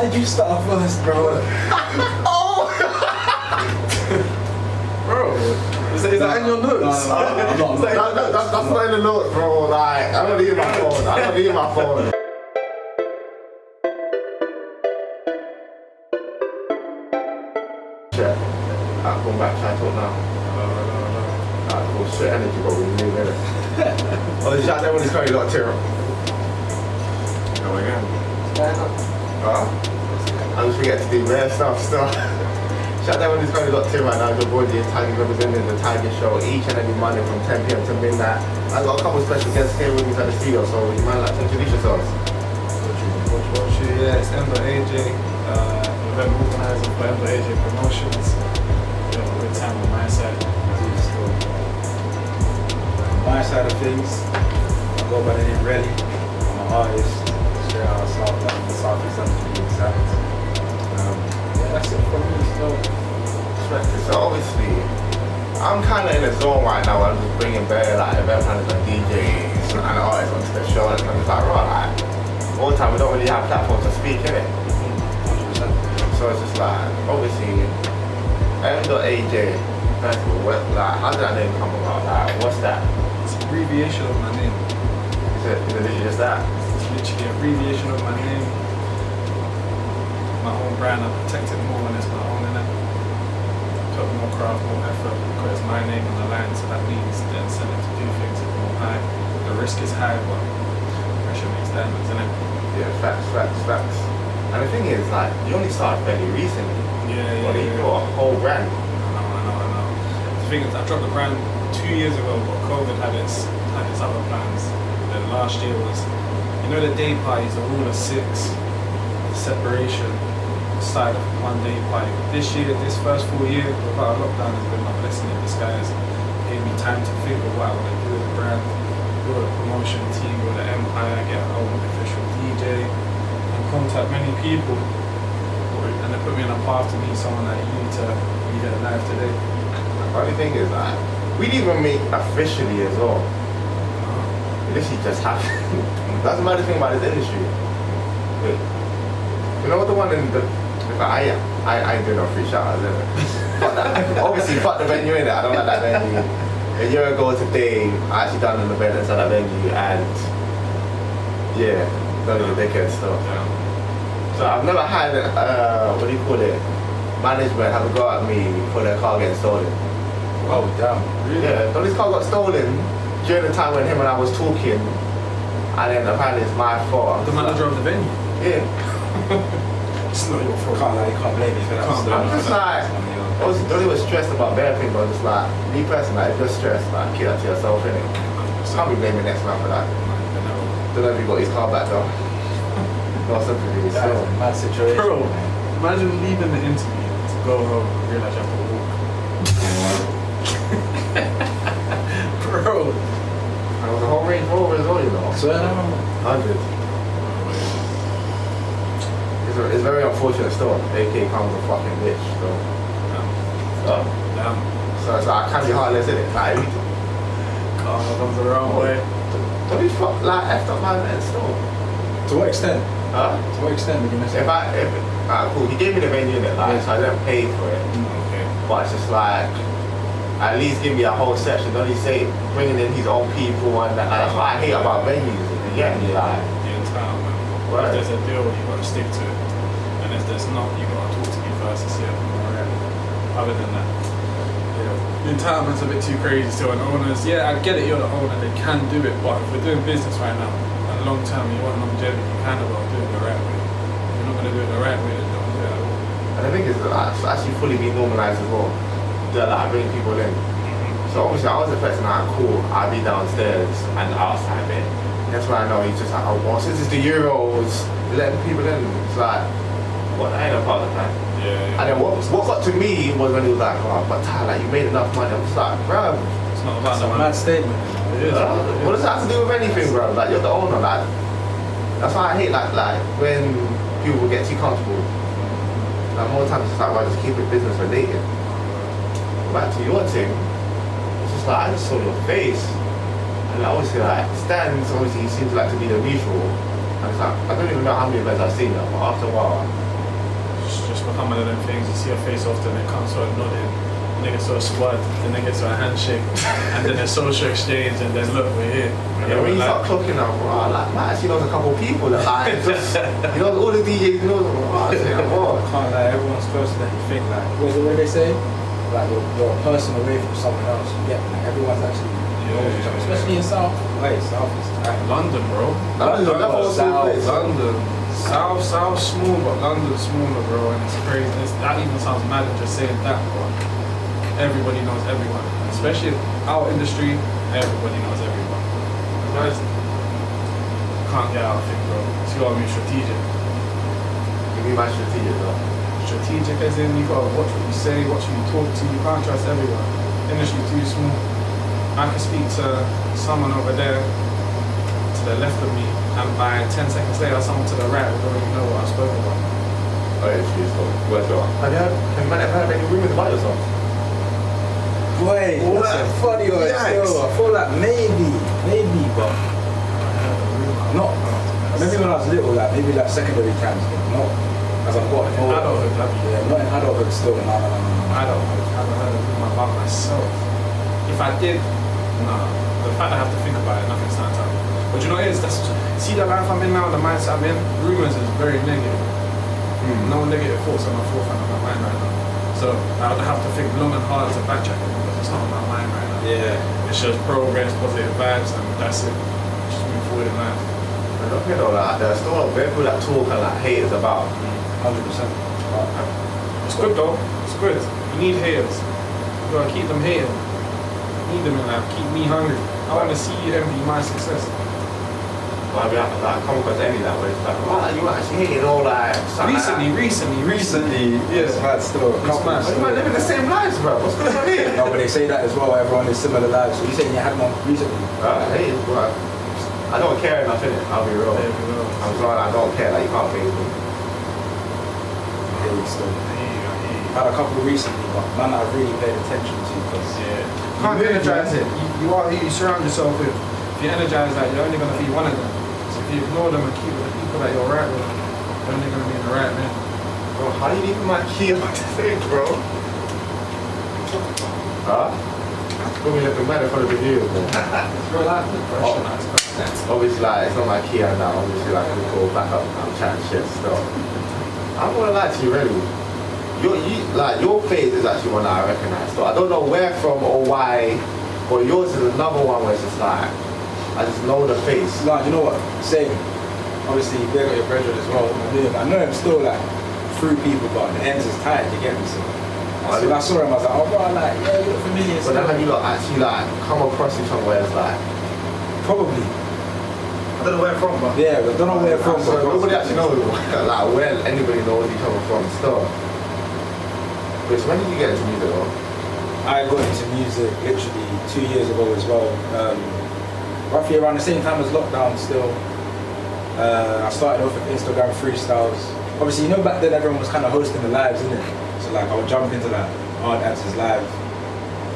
did you start first, bro? Oh! Bro, is that in your notes? No, I'm not. That's not in the notes, bro. Like, I don't need my phone. I don't need my phone. Check. Alright, come back, try to talk now. No. Alright, cool. Shit energy, bro. We need it. Oh, the shot that one is currently got tear up. Go again. I just forget to do rare stuff still. Shout out when this guy got Tim right now, your boy the Tiger representing the Tiger Show each and every Monday from 10 PM to midnight. I got a couple of special guests here with me at the studio, so would you mind like to introduce yourselves? Yeah, it's M.AJ, event organizer for M.AJ Promotions. You know, good time on my side. On my side of things, I go by the name Relly. I'm an artist, straight out of Southeast London to be exact. That's it for me, So obviously, I'm kind of in a zone right now where I'm just bringing better like event planners and DJs and artists onto the show, and I'm just like, right, all the time we don't really have platforms to speak, innit? 100%. So it's just like, obviously, M.AJ, first of all, like, how did that name come about? Like, what's that? It's an abbreviation of my name. Is it literally just that? It's literally an abbreviation of my name. My own brand, I protect it more when it's my own, innit? Put more craft, more effort, because it's my name on the line, so that means the incentive to do things is more high. The risk is high, but pressure makes diamonds, innit? Yeah, facts. And the thing is, like, you only started fairly recently. Yeah. You got a whole brand. I know. The thing is, I dropped the brand 2 years ago, but COVID had its other plans. Then last year was, you know, the day parties, the rule of 6, the separation. Side of one day party. This year, this first full year without a lockdown has been my blessing in disguise. Gave me time to think of what I want to do with the brand, build a promotion team, build an empire, get a own official DJ, and contact many people. And they put me on a path to meet someone like you to be there live today. The funny thing is, like, we didn't even meet officially as well. It literally just happened. That's the maddest thing about this industry. Wait. You know what the one in the I ain't doing no free shout-outs, fuck that. Obviously, fuck the venue in it. I don't like that venue. A year ago today, I actually done an event inside that venue, and yeah, don't be a dickhead stuff. So I've never had what do you call it? Management have a go at me for their car getting stolen. Oh damn. Really? Yeah, so this car got stolen during the time when him and I was talking, and then apparently it's my fault. The manager of the venue? Yeah. It's not your fault. You can't blame me for that. I'm just like, don't even stressed about bare things, but just like, me personally, like, if you're stressed, like, keep that to yourself, innit? Can't be blaming next man for that. Don't know if he got his car back though. No sympathy. That is a mad situation. Bro, man. imagine leaving the interview to go home and realize you have to walk. Bro. And it was a whole Range Rover as well, you know. So 100. It's very unfortunate still. AK comes a fucking bitch, so. Damn. So it's like, I can't be heartless, innit? Like, Karma comes the wrong way. don't be like, effed up my event still. to what extent? Huh? To what extent did you mess up? Cool, he gave me the venue, innit? Like, so I didn't pay for it. Okay. But it's just like, at least give me a whole section. Don't he say bringing in his own people and that? Like, that's what I hate about venues. You get me? Like, The entire man. Right. If there's a deal, you got to stick to it. And if there's not, you got to talk to me first and see if I'm alright. Other than that, the entitlement's a bit too crazy still. And owners, yeah, I get it, you're the owner, they can do it. But if we're doing business right now, and long term, you want longevity, you kind of got to do it the right way. If you're not going to do it the right way, then don't do it at all. and the thing is, like, it's actually fully being normalized as well. They're like bringing people in. So obviously, I was expecting that, cool, I'd be downstairs and outside it. That's why I know he's just like, oh, well, since it's the Euros, letting people in. It's like, what? That ain't a part of the plan. Yeah. And then what got to me was when he was like, oh, but Tyler, you made enough money. I'm just like, bruv. It's not about That's the a money. mad statement. It is. What does that have to do with anything, bro? Like, you're the owner, like. That's why I hate like when people get too comfortable. Like more times it's like, well, just keep it business related. Back to your thing, it's just like I just saw your face, and like, obviously like Stan's obviously he seems like to be the neutral. And it's like I don't even know how many events I've seen now, but after a while, just become one of them things. You see a face often, they come sort of nodding, then they get sort of squad, then they get sort of handshake, and then there's social exchange, and then look, we're here. Yeah, when you start clocking out, bro, like, man, actually knows a couple of people that like, just, he knows all the DJs, he knows them. I can't lie, everyone's closer than you think. Like, what is it what they say? Like, you're a person away from someone else. You get me? Like, everyone's actually knows each other, especially in South. Wait, South is London, bro. London. South small, but London's smaller, bro, and it's crazy. That even sounds mad just saying that, but everybody knows everyone. Especially our industry, everybody knows everyone. Guys, can't get out of it, bro. So you gotta be strategic. You mean by strategic, though? Strategic as in you gotta watch what you say, watch who you talk to. You can't trust everyone. Industry too small. I can speak to someone over there to the left of me, and by 10 seconds later, someone to the right will already know what I spoke about. Oh yeah, she's cool. Have you ever heard any rumors about yourself? Boy, that's a funny one still. I feel like maybe, but not. Maybe when I was little, like maybe like secondary times, but not as I've got older. Adulthood, yeah, not in adulthood still. No. Adulthood, I haven't heard a rumor about myself. If I did, nah. The fact I have to think about it, nothing stands out. But you know what it is? See the life I'm in now, the mindset I'm in, rumors is very negative. No negative thoughts on my forefront of my mind right now. So I would have to think long and hard to backtrack it because it's not on my mind right now. Yeah. It's just progress, positive vibes, and that's it. Just move forward in life. But look at all that. There's still a lot of people that talk and like haters about. 100%. It's good though. It's good. You need haters. You gotta keep them hating. Need them in life. Keep me hungry. I want to see you envy my success. Well, I mean, like, come across any that way. It's like, wow, you actually hating all like. Recently. Yes, man, still. It's mad. You might live in the same lives, bro. What's going on here? No, but they say that as well. Everyone is similar lives. So you saying you had one recently? Hey, bro. I don't care enough in it. I'll be real. I'm sorry, I don't care. Like, you can't face me. Still. Had a couple recently, but none that I've really paid attention to because can't energize it. You are who you surround yourself with. If you energize that, you're only gonna be one of them. So if you ignore them and keep with the people that you're right with, you're only gonna be in the right man. Bro, how you leaving my key on the thing, bro? Huh? You're looking mad in front of the video, bro. It's real life, bro. Obviously, like, it's not my key now. Obviously, like, we go back up and chat shit still. I'm gonna lie to you, really. Your face is actually one that I recognize. So I don't know where from or why, but yours is another one where it's just like, I just know the face. no, you know what? Same. Obviously, they got your pressure as well. I know him still like through people, but the ends is tight. You get me? So when I saw him, I was like, oh, bro, like, yeah, you look familiar. But then have you lot actually like come across each other where it's like, probably. I don't know where from, but Yeah, but I don't know where from. so But nobody actually knows like where anybody knows each other from still. But when did you get into music though? I got into music literally 2 years ago as well. Roughly around the same time as lockdown still. I started off with Instagram freestyles. Obviously, you know, back then everyone was kind of hosting the lives, innit? So like I would jump into that hard dancers live,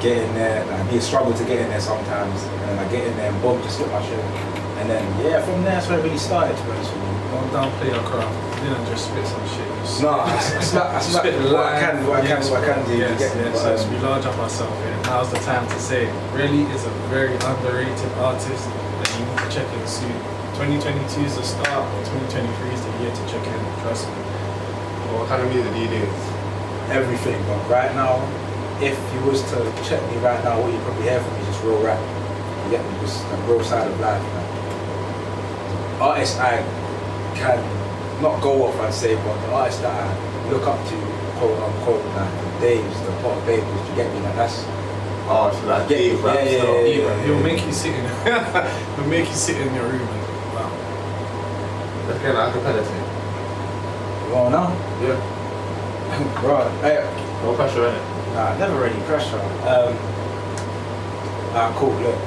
get in there, like it'd be a struggle to get in there sometimes. And then I get in there and boom, just hit my shit. And then yeah, from there that's where it really started, to be honest with you. don't downplay your craft. You didn't just spit some shit. No, I spit what I can do. Yes, Get me, yes. So we large up ourselves here. Now's the time to say, Relly is a very underrated artist that you need to check in soon. 2022 is the start, or 2023 is the year to check in. Trust me. What kind of music do you do? Everything, but right now, if you was to check me right now, what you probably hear from me is just real rap. You get me? Just the real side of life. Like. Artists I can not go off, I'd say, but the artists that I look up to, quote unquote, like the Daves, the Pot Babies, you get me? Like that's. Oh, so like Dave rap stuff. He'll make you sit in. He'll make you sit in your room and wow. That's kind of acapella thing. You want now? Yeah. Right. Hey. No pressure in it. Nah, never really pressure. Cool, look.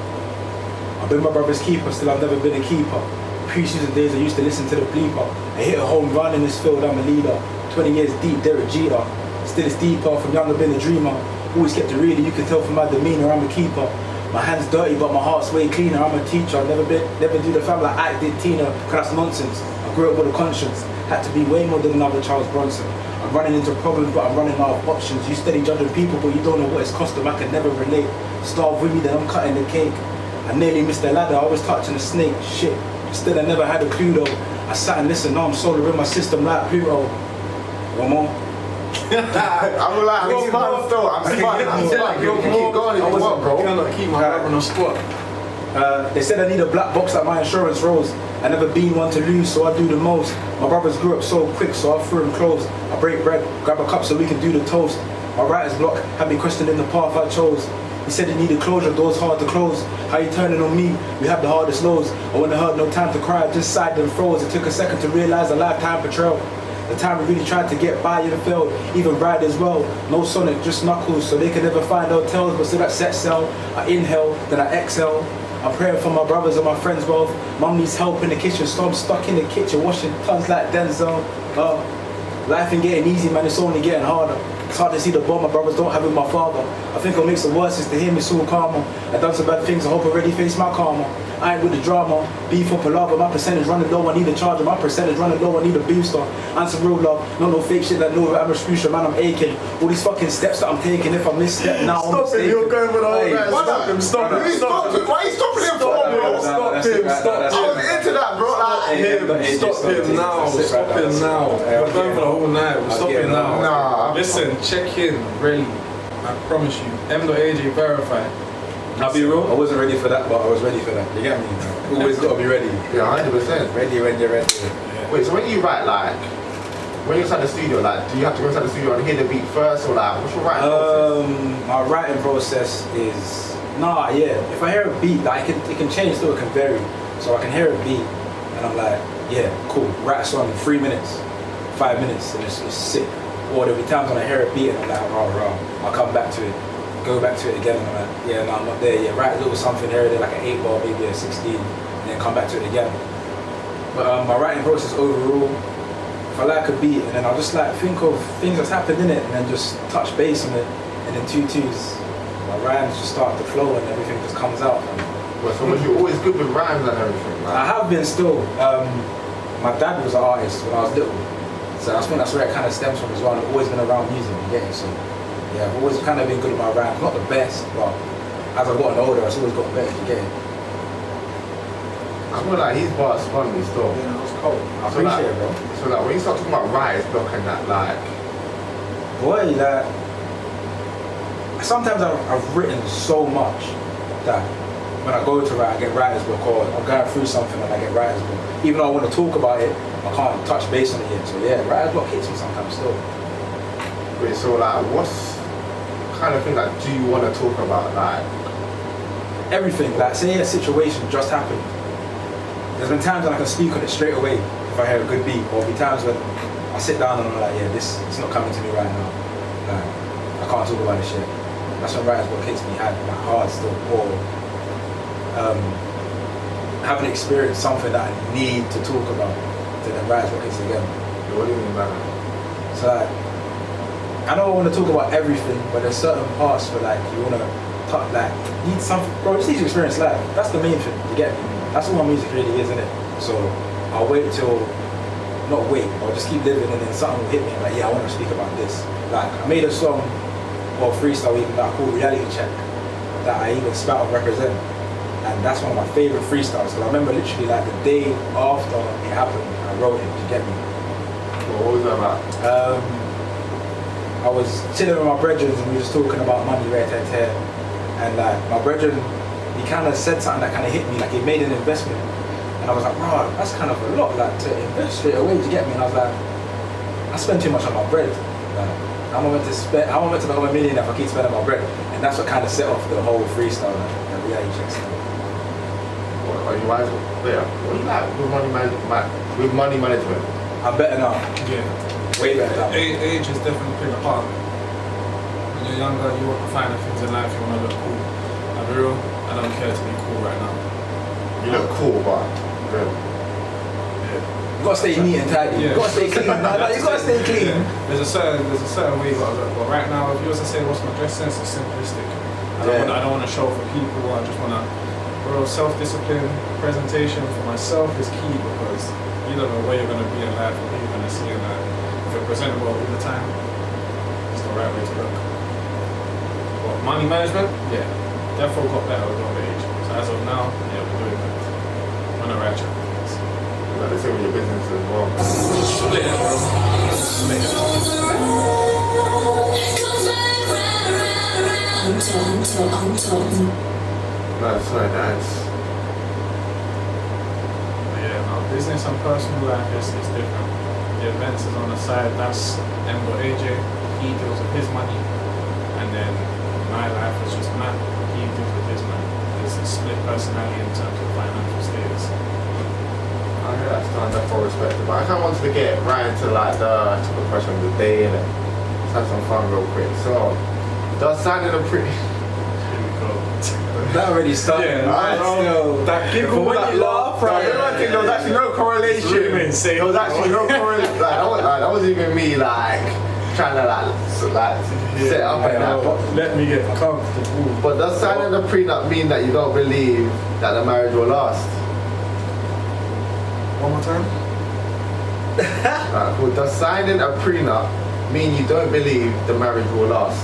I've been my brother's keeper, still I've never been a keeper. Pre-season days I used to listen to the bleeper. I hit a home run in this field, I'm a leader. 20 years deep, Derek Jeter. Still it's deeper, from young I've been a dreamer. Always kept it real, you can tell from my demeanor, I'm a keeper. My hands dirty, but my heart's way cleaner. I'm a teacher, never do the fam like I did Tina, cause that's nonsense. I grew up with a conscience, had to be way more than another Charles Bronson. I I'm running into problems, but I'm running out of options. You steady judging people, but you don't know what it's cost them. I can never relate. Starve with me, then I'm cutting the cake. I nearly missed the ladder, I was touching the snake. Shit, still I never had a clue though. I sat and listened, now I'm solar in my system like Pluto. One more. I'm like, I'm smart still. I'm smart. You can keep going if you want, bro. I cannot keep my brother on the spot. They said I need a black box like my insurance rolls. I never been one to lose, so I do the most. My brothers grew up so quick, so I threw them clothes. I break bread, grab a cup so we can do the toast. My writer's block had me questioning the path I chose. He said he needed closure, doors hard to close. How you turning on me? We have the hardest lows. I wouldn't have heard no time to cry, I just sighed and froze. It took a second to realize a lifetime betrayal. The time we really tried to get by and failed, even ride as well. No Sonic, just knuckles, so they could never find our tails. But still that set cell, I inhale, then I exhale. I'm praying for my brothers and my friends both. Mum needs help in the kitchen, so I'm stuck in the kitchen washing tons like Denzel. Life ain't getting easy, man, it's only getting harder. It's hard to see the bond my brothers don't have with my father. I think what makes it worse is to hear me so calmer. I done some bad things, I hope I already face my karma. I ain't with the drama, beef or palaver, my percentage running low, I need a charger. My percentage running low, I need a booster. And some real love, no fake shit that no, I'm a screwshot, man, I'm aching. All these fucking steps that I'm taking, if I misstep now, I'm Stop him, you're going with all that. Stop him, stop him. Why are you stopping him for, bro? Stop him, stop him. I was into that, bro. Stop him now, stop him now. We're going for the whole night, we're stopping now. Nah. Listen, check in, really. I promise you, M.AJ verified. I'll be real, I wasn't ready for that, but I was ready for that. You get me? Always gotta be ready. Yeah, 100%. Ready. Yeah. Wait, so when you write, like, when you're inside the studio, like, do you have to go inside the studio and hear the beat first, or like, what's your writing process? My writing process is, if I hear a beat, like, it can change still, it can vary. So I can hear a beat, and I'm like, yeah, cool, write a song in 3 minutes, 5 minutes, and it's sick. Or there'll be times when I hear a beat and I'm like, rah, I'll come back to it, go back to it again, and I'm like, yeah, no, I'm not there yet. Write a little something here, like an 8 ball, maybe a 16, and then come back to it again. But my writing process overall, if I like a beat, and then I'll just like think of things that's happened in it, and then just touch base on it, and then 2-2s, my rhymes just start to flow, and everything just comes out. Well, so was you always good with rhymes and everything? Like? I have been still. My dad was an artist when I was little, so I think that's where it kind of stems from as well. I've always been around music, you get it? So yeah, I've always kind of been good at my rhymes. Not the best, but as I've gotten older, it's always gotten better, you get it? I feel like his bars spun me still. Yeah, that's cool. I So appreciate like, it, bro. So like, when you start talking about writer's block and that, like, Boy, like, sometimes I've written so much that when I go to write, I get writer's block, or I'm going through something and I get writer's block. Even though I want to talk about it, I can't touch base on it yet. So yeah, writer's block hits me sometimes still. wait, so like, what's kind of thing that do you want to talk about, like? Everything, like say a situation just happened. There's been times when I can speak on it straight away if I hear a good beat, or there'll be times when I sit down and I'm like, yeah, it's not coming to me right now. Like, I can't talk about this shit. That's when writer's block hits me hard still, or haven't experienced something that I need to talk about, then the writer's block hits again. What do you mean by that? So like, I know I want to talk about everything, but there's certain parts where like you want to talk, like, need something, bro, just need to experience life. That's the main thing, you get me? That's all my music really is, isn't it? So I'll wait till, not wait, I'll just keep living, and then something will hit me, like, yeah, I want to speak about this. Like, I made a song, or freestyle even, that I call Reality Check, that I even spout and represent. And that's one of my favorite freestyles, because I remember literally like the day after it happened, I wrote it, you get me? What was that about? I was chilling with my brethren and we were just talking about money, and like my brethren, he kind of said something that kind of hit me, like he made an investment, and I was like, bro, that's kind of a lot, like to invest straight away, do you get me? And I was like, I spend too much on my bread. Like, I'm not meant to become a millionaire if I keep spending my bread, and that's what kind of set off the whole freestyle, like, the reality check stuff. Are you wise? Yeah. What do you like with money management? I'm better now. Yeah. Way better now. Age has definitely played a part. When you're younger, you want to find things in life, you want to look cool. I'll be real, I don't care to be cool right now. You look cool, but real. You gotta stay neat and tidy. Yeah. You gotta stay clean. You gotta stay clean. There's a certain way you gotta look. But right now, if you was to say what's my dress sense, it's simplistic. I don't want to show for people. I just want to. Bro, self-discipline, presentation for myself is key, because you don't know where you're going to be in life or who you're going to see in life. if you're presentable all the time, it's the right way to look. But money management, yeah, definitely got better with over age. So as of now, yeah, we're doing that. On the right track. Like they say with your business as well. Split it, bro. Split it. No, sorry, that's. Yeah, no, business and personal life is different. The events is on the side, that's M.AJ. He deals with his money. And then my life is just Matt. He deals with his money. It's a split personality in terms of financial status. I hear that's done that for respect. But I kind of wanted to get right into like the question of the day and let's have some fun real quick. So, does signing a pre. Here we go. That already started. Yeah, Right, still. that giggle, But when that you laugh, laugh, right? I think there was actually no correlation. There was actually no correlation. That was even me like trying to set up and that. Let me get comfortable. But does signing a prenup mean that you don't believe that the marriage will last? One more time? Cool. Does signing a prenup mean you don't believe the marriage will last?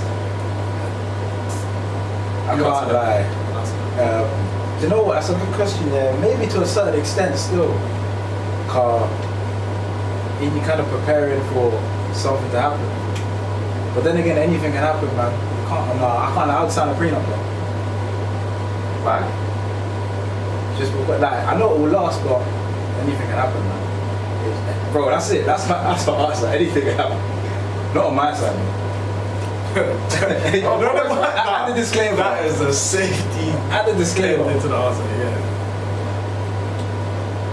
I can't lie. Do you know what? That's a good question there. Maybe to a certain extent still. You're kind of preparing for something to happen. But then again, anything can happen, man. I can't outside a prenup, bro. Why? Just like, I know it will last, but anything can happen, man. Bro, that's it. That's my answer. Anything can happen. Not on my side, man. Add the disclaimer. That is a safety. Add the disclaimer. Into the answer, yeah.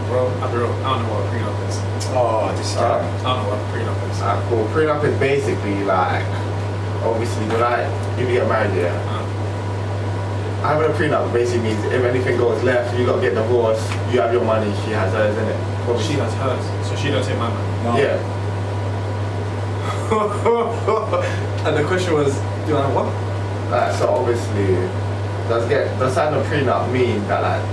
Bro, I don't know what a prenup is. Oh, this guy. I don't know what a prenup is. Cool. Prenup is basically like, obviously, if you get married, yeah. Having a prenup basically means if anything goes left, you got to get divorced, you have your money, she has hers, innit? Well, she has hers, so she don't take my money. No. Yeah. And the question was, do I have what? So obviously, does signing a prenup mean that like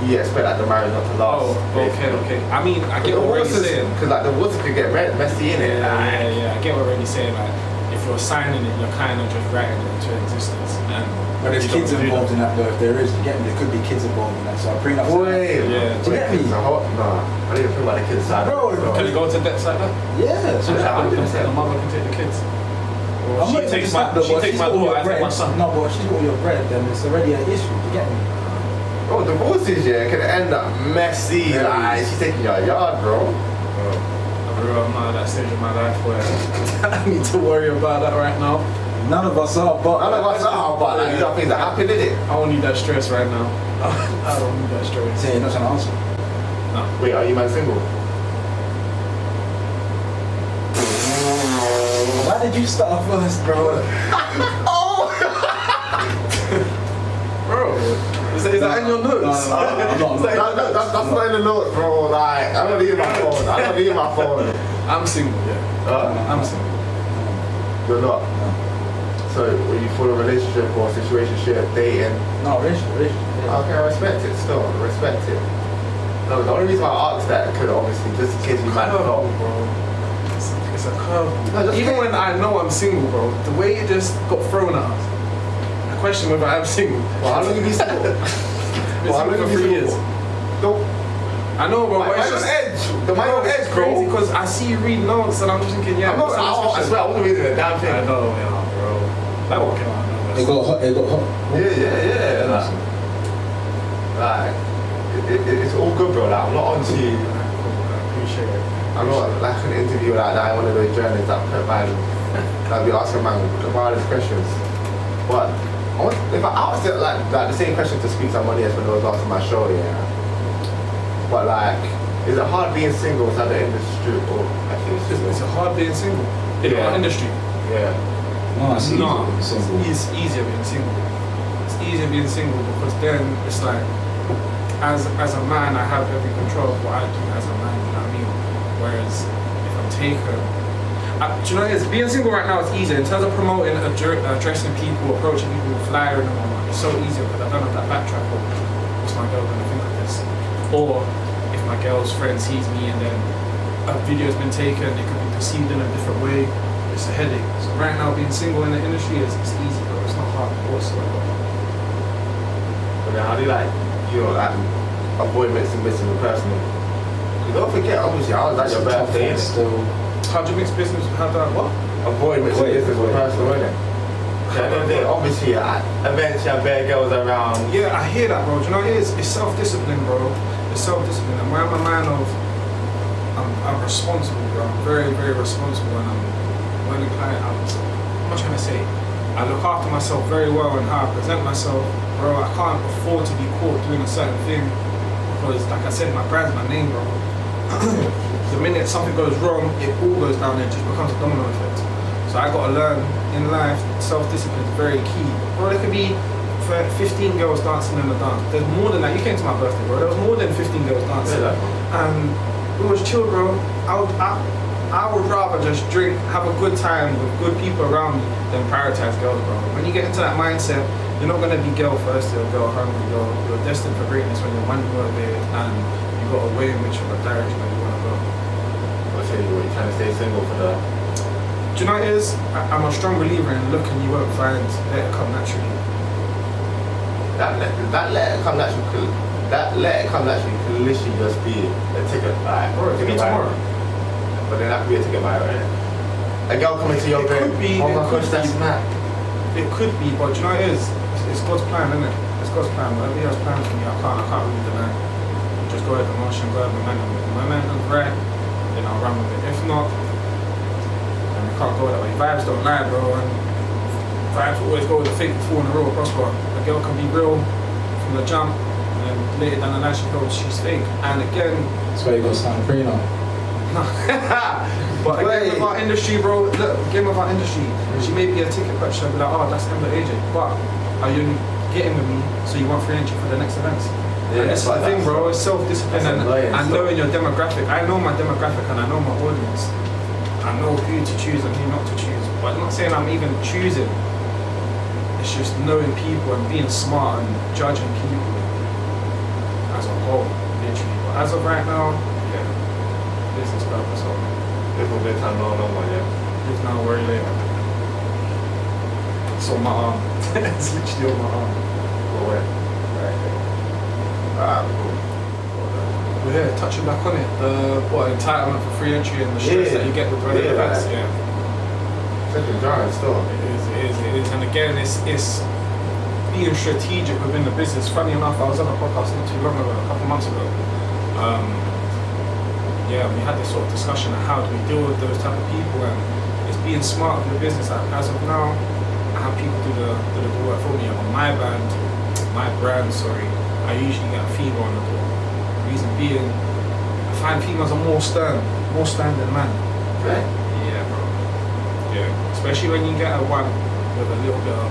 you expect like the marriage not to last? Oh, okay. I mean, I get what Reddy's saying. Because like divorce could get messy, innit? Yeah. I get what Reddy's saying. Like, if you're signing it, you're kind of just writing it into existence. And But there's kids involved in that though, if there is, you get me, there could be kids involved in that, so a prenup. Wait, Yeah. Do you get me? Nah, I didn't think about the kids side. Bro, Can it go to debts like that? Yeah, so Yeah, The 100%. mother can take the kids. Or I'm she not even takes just that, my, though, she but takes she's my got all daughter, your I take bread. my son. No, but she's got all your bread, then it's already an issue, you get me? Oh, divorces, yeah, can end up messy. Very Like, she's taking your yard, bro. I'm not at that stage of my life where I need to worry about that right now. None of us are, but None of us are, but like, these are things that happen, innit? I don't need that stress right now. I don't need that stress. say you're not trying to answer. No. Wait, are you man single? Why did you start first, bro? Bro, is that in your notes? No, I'm not. That's not in the notes, bro. Like, I don't need my phone. I'm single, yeah. I'm single. You're not. So, were you full of relationship or situationship, dating? No, relationship. Yeah. Okay, I respect it still. Respect it. No, the only reason why I asked that could obviously just in case you might have thought. bro. It's a curveball. No, just Even kidding. when I know I'm single, bro, the way it just got thrown at us. The question whether I'm single. Well, how long have you been single? Been Well, how single long for have you 3 been years. Don't. I know, bro, but Why it's on just edge? The man on edge, it's crazy bro. because I see you read notes and I'm just thinking, yeah. I'm not. what's the next I question? swear, I wasn't reading a damn thing. I know, yeah, bro. That won't come out. It got hot. Yeah. Like, it's all good, bro. Like, I'm not onto you. I appreciate it. I'm not like an interview like that. I'm one of those journalists that put man, that be asking man the wildest questions. But if I asked it like the same question to speak somebody else when I was asking my show, yeah. But like, is it hard being single inside the industry or actually It's hard being single in Yeah. our industry. Yeah. No, it's easy. No, Simple. it's easier being single. It's easier being single because then it's like, as a man, I have every control of what I do as a man. You know what I mean? Whereas if I'm taken, do you know what it is? Being single right now is easier in terms of promoting, addressing people, approaching people, flyering and all that. It's so easier because I don't have that backtrack of what's my girl gonna think of this, or if my girl's friend sees me and then a video's been taken, it could be perceived in a different way, it's a headache. So right now, being single in the industry is it's easy, bro. It's not hard whatsoever. But then how do you like avoid mixing business with personal? You don't forget, obviously, I was at your birthday. Still. How do you mix business? How do I what? Avoid mixing business with personal, innit? Obviously, events, you have bare girls around. Yeah, I hear that, bro. Do you know what it is? It's self-discipline, bro. It's self-discipline. And I'm a man of, I'm responsible, bro. I'm very, very responsible. And when a client, I'm not trying to say, I look after myself very well and how I present myself, bro. I can't afford to be caught doing a certain thing because, like I said, my brand's my name, bro. The minute something goes wrong, it all goes down there. It just becomes a domino effect. So I gotta learn in life, self-discipline is very key. Bro, there could be 15 girls dancing in the dance. There's more than that. You came to my birthday, bro. There was more than 15 girls dancing. And it was chill, bro. I would rather just drink, have a good time with good people around me than prioritize girls, bro. When you get into that mindset, you're not gonna be girl first, you're girl hungry. You're destined for greatness when you're money motivated and you got a way in which of a direction that you wanna go. What's it? You're trying to stay single for the... Do you know what it is? I'm a strong believer in look and you won't find, let it come naturally. That let it come naturally could literally just be a ticket buy. Bro, it could be tomorrow. But then that could be a ticket buy, right? A girl coming to your bed. It could be, oh my gosh, that's mad. It could be, but do you know what it is? It's God's plan, isn't it? It's God's plan. Whatever he has planned for me, I can't really deny. Just go with the motion, go with the momentum. If the momentum's right, then I'll run with it. If not, can't go that way. Vibes don't lie, bro, and vibes always go with the fake before in the real prosper. A girl can be real from the jump, and then later down the line she goes, she's fake. And again, that's why you got Santa Prina. But again with our industry, bro, look, again with our industry, she may be a ticket purchaser and be like, oh, that's M.AJ. But are you getting with me so you want free entry for the next events? Yeah, and this is the thing, bro, it's self-discipline and knowing your demographic. I know my demographic and I know my audience. I know who to choose and who not to choose. But I'm not saying I'm even choosing. It's just knowing people and being smart and judging people as a whole, literally. But as of right now, yeah, business purpose only. Live a good time, no more, yeah. Live now, worry later. It's on my arm. It's literally on my arm. Go away. Right there. Cool. Well, yeah, touching back on it, what entitlement for free entry and the stress that you get with running events, yeah. Second giant still. It is, and again, it's being strategic within the business. Funny enough, I was on a podcast not too long ago, a couple months ago. Yeah, we had this sort of discussion of how do we deal with those type of people, and it's being smart with your business. As of now, I have people do the work for me. On my brand, I usually get a female on the door. Reason being, I find females are more stern than men. Right? Yeah, bro. Yeah, especially when you get a one with a little bit of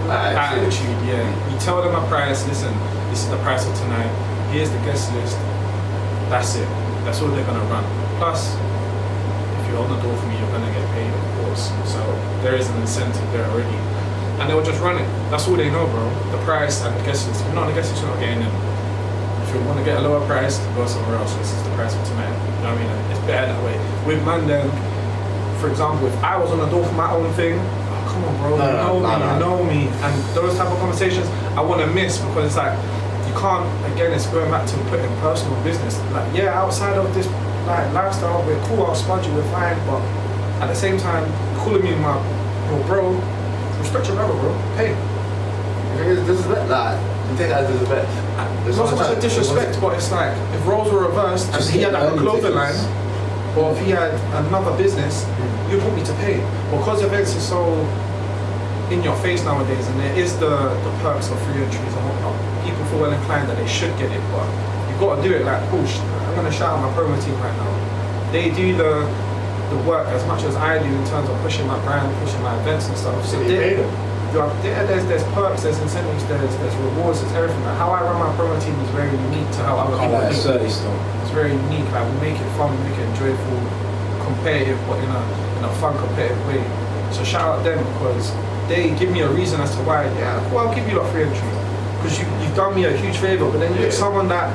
attitude. Yeah, you tell them a price. Listen, this is the price of tonight. Here's the guest list. That's it. That's all they're gonna run. Plus, if you're on the door for me, you're gonna get paid, of course. So there is an incentive there already, and they will just run it. That's all they know, bro. The price and the guest list. If you're not on the guest list, you're not getting in. If you want to get a lower price, go somewhere else. This is the price for tonight. You know what I mean? It's better that way. With man, then, for example, if I was on the door for my own thing, oh, come on, bro, you know me. And those type of conversations, I want to miss because it's like, you can't, again, it's going back to putting personal business. Like, yeah, outside of this lifestyle, we're cool, I'll spud you, we're fine, but at the same time, calling me my bro, respect your brother, bro, hey. This is like, you take that as disrespect. It's not so much a disrespect, but it's like, if roles were reversed, and he had like a clothing line, or if he had another business, you'd want me to pay. Because events is so in your face nowadays, and there is the perks of free entries and whatnot, people feel well inclined that they should get it, but you've got to do it like, push. I'm going to shout out my promo team right now. They do the work as much as I do in terms of pushing my brand, pushing my events and stuff. So there's perks, there's incentives, there's rewards, there's everything. Like how I run my promo team is very unique to how other people do it. It's very unique. Like we make it fun, we make it enjoyable, competitive, but in a fun, competitive way. So shout out them because they give me a reason as to why. Yeah, well, I'll give you like free entry because you've done me a huge favor. But then you get someone that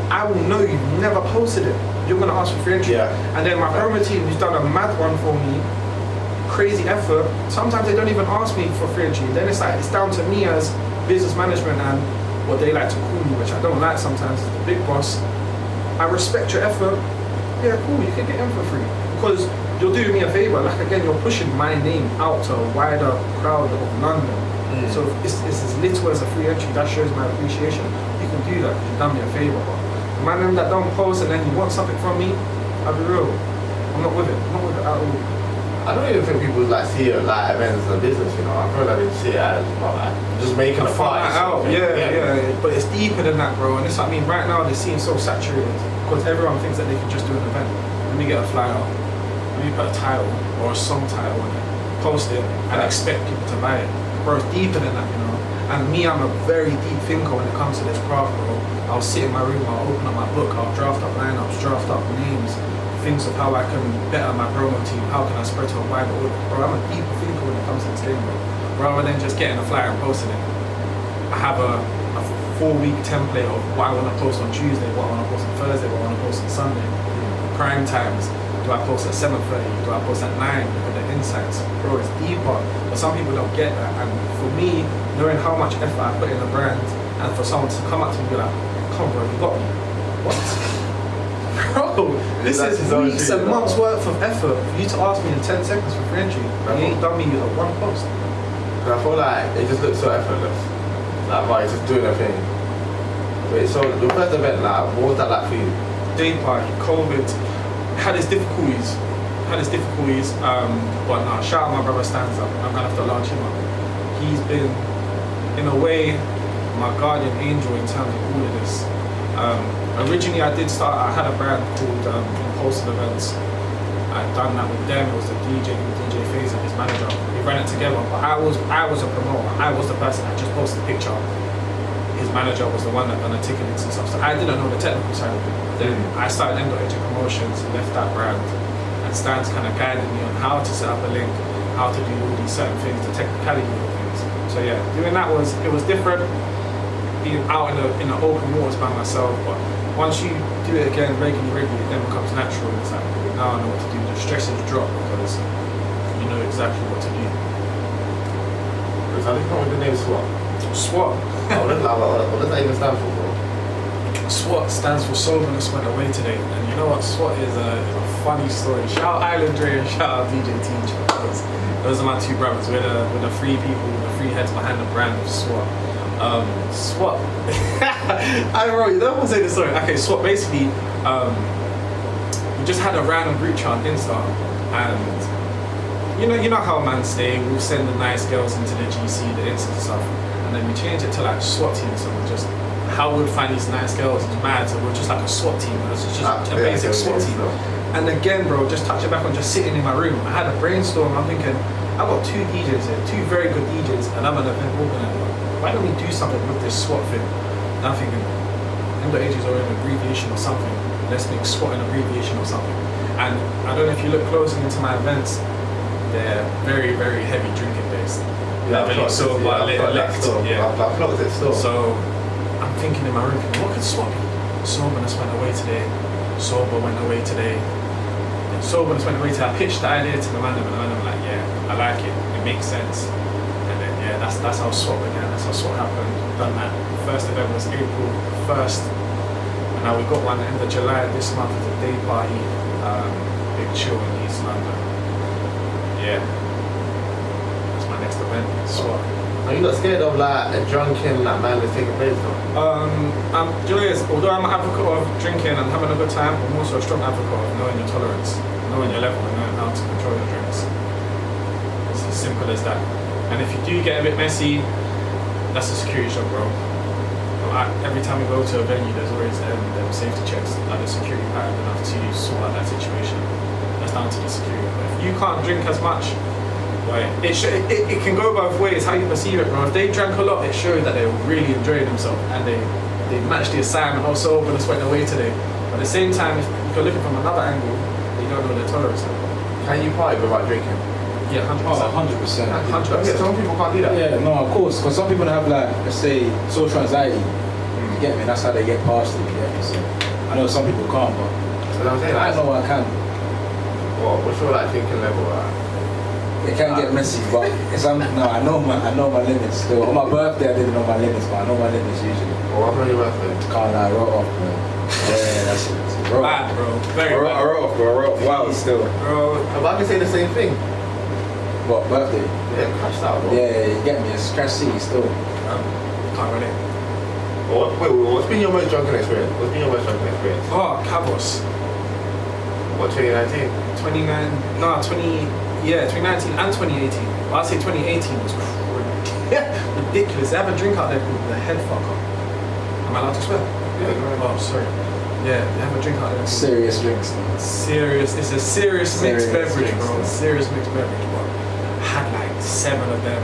I will know you've never posted it. You're gonna ask for free entry. Yeah. And then my promo team, who's done a mad one for me, crazy effort. Sometimes they don't even ask me for free entry. Then it's like it's down to me as business management and what they like to call me, which I don't like sometimes, is the big boss. I respect your effort. Yeah, cool, you can get in for free. Because you're doing me a favor. Like again, you're pushing my name out to a wider crowd of London. So if it's as little as a free entry, that shows my appreciation. You can do that because you've done me a favor. But the man that don't post and then you want something from me, I'll be real. I'm not with it. I'm not with it at all. I don't even think people like see it like events as a business, you know. I feel like they see it as well, like just making a fight fight. out. Yeah. But it's deeper than that, bro. And it's what I mean. Right now, they seem so saturated because everyone thinks that they can just do an event. Let me get a flyer, let me put a title or a song title on it, post it, and expect people to buy it. Bro, it's deeper than that, you know. And me, I'm a very deep thinker when it comes to this craft, bro. I'll sit in my room, I'll open up my book, I'll draft up lineups, draft up names, things of how I can better my promo team, how can I spread to a wider audience. Bro, I'm a deep thinker when it comes to this game, bro. Rather than just getting a flyer and posting it, I have a 4-week template of what I want to post on Tuesday, what I want to post on Thursday, what I want to post on Sunday. Prime times, do I post at 7:30, do I post at 9, look at the insights. Bro, it's deeper, but some people don't get that. And for me, knowing how much effort I put in the brand, and for someone to come up to me and be like, come on bro, you got me. What? Bro, this is weeks and months worth of effort for you to ask me in 10 seconds for free entry. You ain't done me with one post. I feel like it just looks so effortless. Like, right, it's just doing a thing. Wait, so your first event, like, what was that like for you? Day party, COVID, had its difficulties. But nah, shout out my brother Stands Up. I'm gonna have to launch him up. He's been, in a way, my guardian angel in terms of all of this. Originally, I had a brand called Impulsive Events. I'd done that with them. It was the DJ Faze and his manager. We ran it together, but I was a promoter. I was the person that just posted the picture. His manager was the one that done the tickets and stuff. So I didn't know the technical side of it. Then I started M.AJ Promotions, left that brand, and Stan's kind of guided me on how to set up a link, how to do all these certain things, the technicality of things. So yeah, doing that was different. Being out in the open waters by myself, but once you do it again regularly, it then becomes natural. It's like, now I know what to do. The stresses drop because you know exactly what to do. How do you come with the name SWAT? SWAT. What does that even stand for, bro? SWAT stands for Soberness Went Away Today. And you know what? SWAT is a funny story. Shout out Island Dre and shout out DJ Teach. Those are my two brothers. We're the three people, the three heads behind the brand of SWAT. SWAT. I wrote you. Don't say the story. Okay, SWAT. Basically, we just had a random group chat on Insta, and you know how man stay. We'll send the nice girls into the GC, the Insta and stuff, and then we change it to like SWAT team. So we just how we'd find these nice girls. It's mad. So we're just like a SWAT team. It's just a basic SWAT team. And again, bro, just touching back on just sitting in my room. I had a brainstorm. I'm thinking, I've got 2 DJs here, 2 very good DJs, and I'm an event organizer. Why don't we do something with this SWAT thing? And I'm thinking, M.AJ is already an abbreviation or something. Let's make SWAT an abbreviation or something. And I don't know if you look closely into my events, they're very, very heavy drinking based. Yeah, I've clocked it still. So I'm thinking in my room, what could SWAT be? Soberness went away today. Sober went away today. Soberness went away today. I pitched the idea to the man, and the man was like, yeah, I like it. It makes sense. That's how SWAT began, that's how SWAT happened. Done that. First event was April 1st, and now we got one end of July this month. It's a day party, big chill in East London. Yeah, that's my next event, SWAT. Are you not scared of like a drunken like man that's taking place though? Although I'm an advocate of drinking and having a good time, I'm also a strong advocate of knowing your tolerance, knowing your level, and knowing how to control your drinks. It's as simple as that. And if you do get a bit messy, that's a security job, bro. Every time we go to a venue, there's always them safety checks, like the security pattern enough to sort out that situation. That's down to the security. But if you can't drink as much, well, it can go both ways, how you perceive it, bro. If they drank a lot, it shows that they were really enjoying themselves and they matched the assignment, also, but it's went away today. But at the same time, if you're looking from another angle, you don't know their tolerance. Can you party without drinking? Yeah, 100%. 100%. 100%. Yeah, some people can't do that. Yeah, no, of course, because some people have like, let's say, social anxiety. You get me? That's how they get past it. Yeah. So I know some people can't, but You know what I'm saying? I know I can. What's your like drinking level? It can get messy, but I know my limits still. On my birthday, I didn't know my limits, but I know my limits usually. What happened on your birthday? Can't lie, I wrote off, bro. Yeah, that's it. Bad, bro. Very I bad. wrote off, bro. I wrote off wild still. Bro, But I can say the same thing. What, birthday? Yeah, crashed out, bro. Yeah, you get me. It's Crash City still. can't relate. Wait, what's been your most drunken experience? What's been your most drunken experience? Oh, Cabos. What, 2019? 2019 and 2018. Well, I'd say 2018 was ridiculous. They have a drink out there called the Head Fucker. Am I allowed to swear? Yeah, go ahead. Oh, sorry. Yeah, they have a drink out there. Serious drinks. Serious. It's a serious mixed Serious beverage, drinks, bro. yeah. Serious mixed beverage, but I had like 7 of them.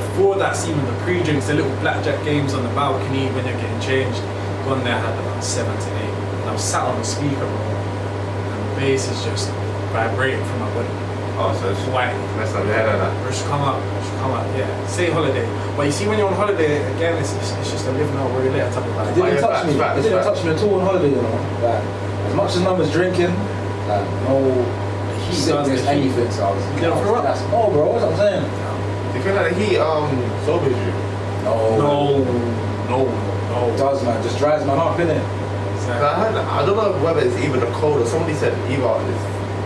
Before that's even the pre-drinks, the little blackjack games on the balcony when you're getting changed. Gone there, I had about 7 to 8. And I was sat on the speaker, bro. And the bass is just vibrating from my body. Oh, so it's White. messed up your head like that. It should come up, yeah. Say holiday. But you see, when you're on holiday, again, it's just a live now, worry later type of It vibe. didn't touch me. It didn't touch me at all on holiday, you know. Like, as much as I was drinking, like no Heat sickness, does the heat. anything. So I was, You don't throw up? that's no, bro. What's I'm saying? Do you feel like the heat sobers you? No. No. It does, man. Just dries man up, innit? Exactly. I don't know whether it's even the cold or somebody said either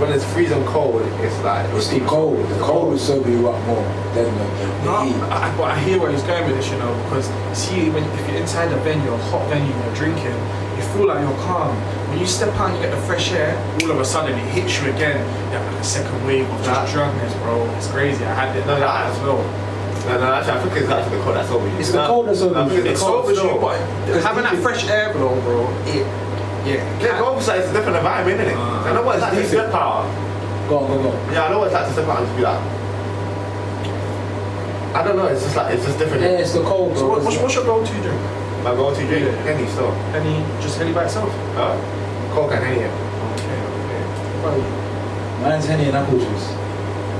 when it's freezing cold, it's like It's the cold. The cold will sober you up more than the No, heat. but I hear where he's going with this, you know, because see, if you're inside a venue, a hot venue, and you're drinking, you feel like you're calm. When you step out and you get the fresh air, all of a sudden it hits you again. You have like a second wave of just drunkenness, bro. It's crazy. I had it No, as well. No, actually, I think it's actually the cold that's over you. It's the cold that's over you. It sobers you, but having that fresh air, bro, Yeah, go outside, it's a different environment, isn't it? I know what it's like to step out. Go on. Yeah, I know what it's like to step out and just be like. I don't know, it's just different. Yeah, it's the cold, So bro. what's your go-to drink? My go-to drink, Yeah. Henny still. Just Henny by itself? Coke and Henny. Okay. Well, Mine's Henny and apple juice.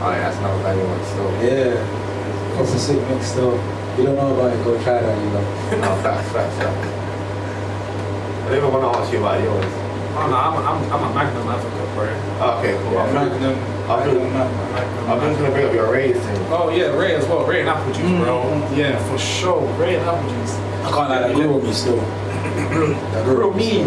Oh yeah, that's another value one still. Yeah. It's a sick mix still. If you don't know about it, go try that, you know. No, facts. I don't even want to ask you about yours. oh no, I'm a Magnum advocate, bro. Okay, cool. Yeah, Magnum. I'm just gonna bring up your Rays thing. Oh yeah, Ray as well. Ray and apple juice, bro. Mm. Yeah, for sure. Ray and apple juice. I can't lie, that grew on me still. That Grew me.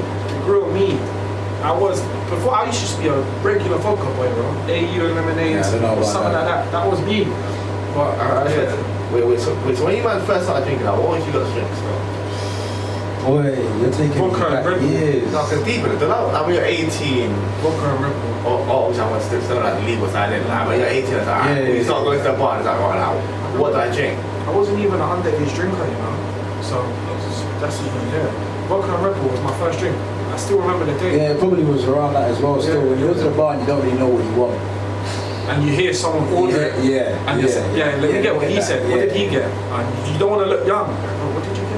Before I used to be a regular vodka boy, bro. AU and lemonades, Yeah, I don't know or about something that. like that. That was me. But yeah. Wait, so when you man first started drinking, like, what was you got to drink? Boy, you're taking me Vodka and back Red Bull. years. No, because deep in it, like when you're 18, Vodka and Red Bull. which I want to still like the legal side, then like when you're 18, it's like, Yeah, when you yeah, start going to the bar, it's like, right now, what do I drink? I wasn't even an underage drinker, you know. So that's even there. Vodka and Red Bull was my first drink. I still remember the day. Yeah, it probably was around that as well. Still, Yeah. when you go to the bar and you don't really know what you want. And you hear someone order it. And you say, let me get what he said. What did he get? And you don't want to look young. What did you get?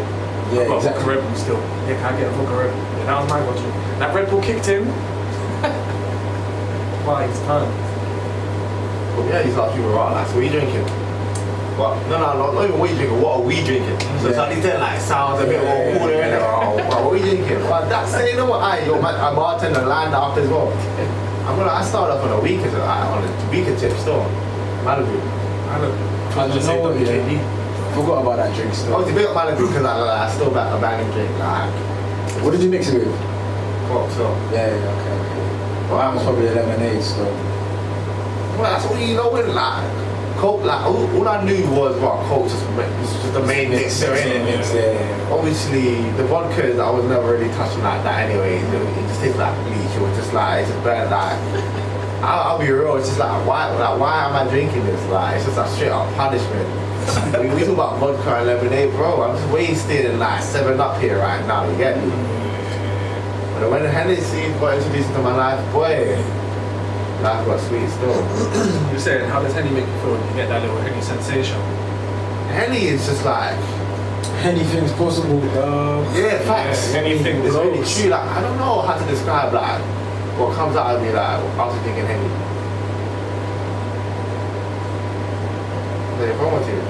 Yeah, I got exactly. Vodka Red Bull still. Yeah, can I get a Vodka Red Bull? Yeah, that was my go-to. That Red Bull kicked in. Wow, he's turned. Well, yeah, these last people are like, so what are you drinking? What? No, not even what are you drinking, what are we drinking? So it's like these then like sounds a bit more cooler in it. What are we drinking? Well, that's saying, you know what, yo, man, I'm bartender lined up as well. I started off on a weekend tip still. Malibu. I just know what, yeah. Forgot about that drink still. Obviously, big up Malibu because I still back a banging drink. Like, What did you mix it with? Coke, so. Yeah, okay. Mine was probably a lemonade still. Well, that's all you know with like Coke. Like all I knew was Coke was just the main mixer in it. Yeah. Obviously, the vodkas I was never really touching like that anyway. It just tastes like bleach. It was just like it's just burnt like. I'll be real. It's just like why am I drinking this? Like it's just a straight up punishment. we talk about vodka and lemonade, bro. I'm just wasted and like 7 Up here right now. You get me? But when Hennessy got introduced into my life, boy, life got sweet still. You're saying, how does Henny make you feel when you get that little Henny sensation? Henny is just like. Anything's possible, dog. Yeah, facts. Yeah, anything it's really goes. true. Like I don't know how to describe like what comes out of me like after drinking Henny. in your promo team.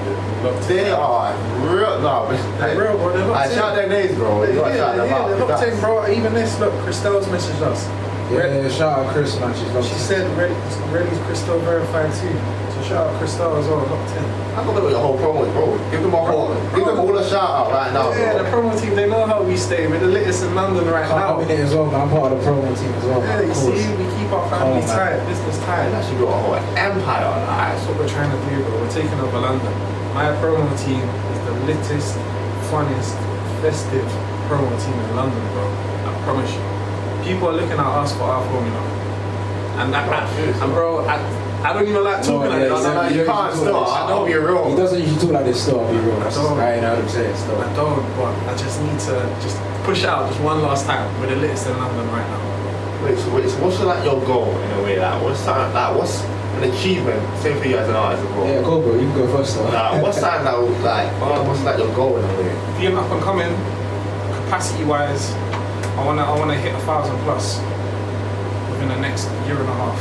They are real. No, They're real, bro. They're I locked in. shout their names, bro. You gotta shout them out. They're locked in, bro. Even this, look, Christelle's messaged us. Yeah, shout out Chris, man. She said Relly's Christelle verified too. So shout out Christelle as well, locked in. I'm gonna do your whole promo, bro. Give them all a shout out right now, Yeah, bro. the promo team, they know how we stay. We're the latest in London right now. I'm in it as well, man. I'm part of the promo team as well. Yeah, you see, we keep our family tight, business tight. They actually got a whole empire. That's what we're trying to do, bro. We're taking over London. My promo team is the littest, funniest, festive promo team in London, bro. I promise you. People are looking at us for our formula. And bro, I don't even like talking like this. No, you can't stop. I'll be real. He doesn't usually talk like this still, I'll be real. I don't. I know what I'm saying still. I don't, but I just need to just push out just one last time. We're the latest in London right now. Wait, so what's like your goal in a way? Like, what's an achievement? Same for you as an artist as well. Yeah, go bro, you can go first though. Like, what's something that would, like, what's like your goal in a way? Being up and coming, capacity wise, I wanna hit 1,000 plus within the next year and a half.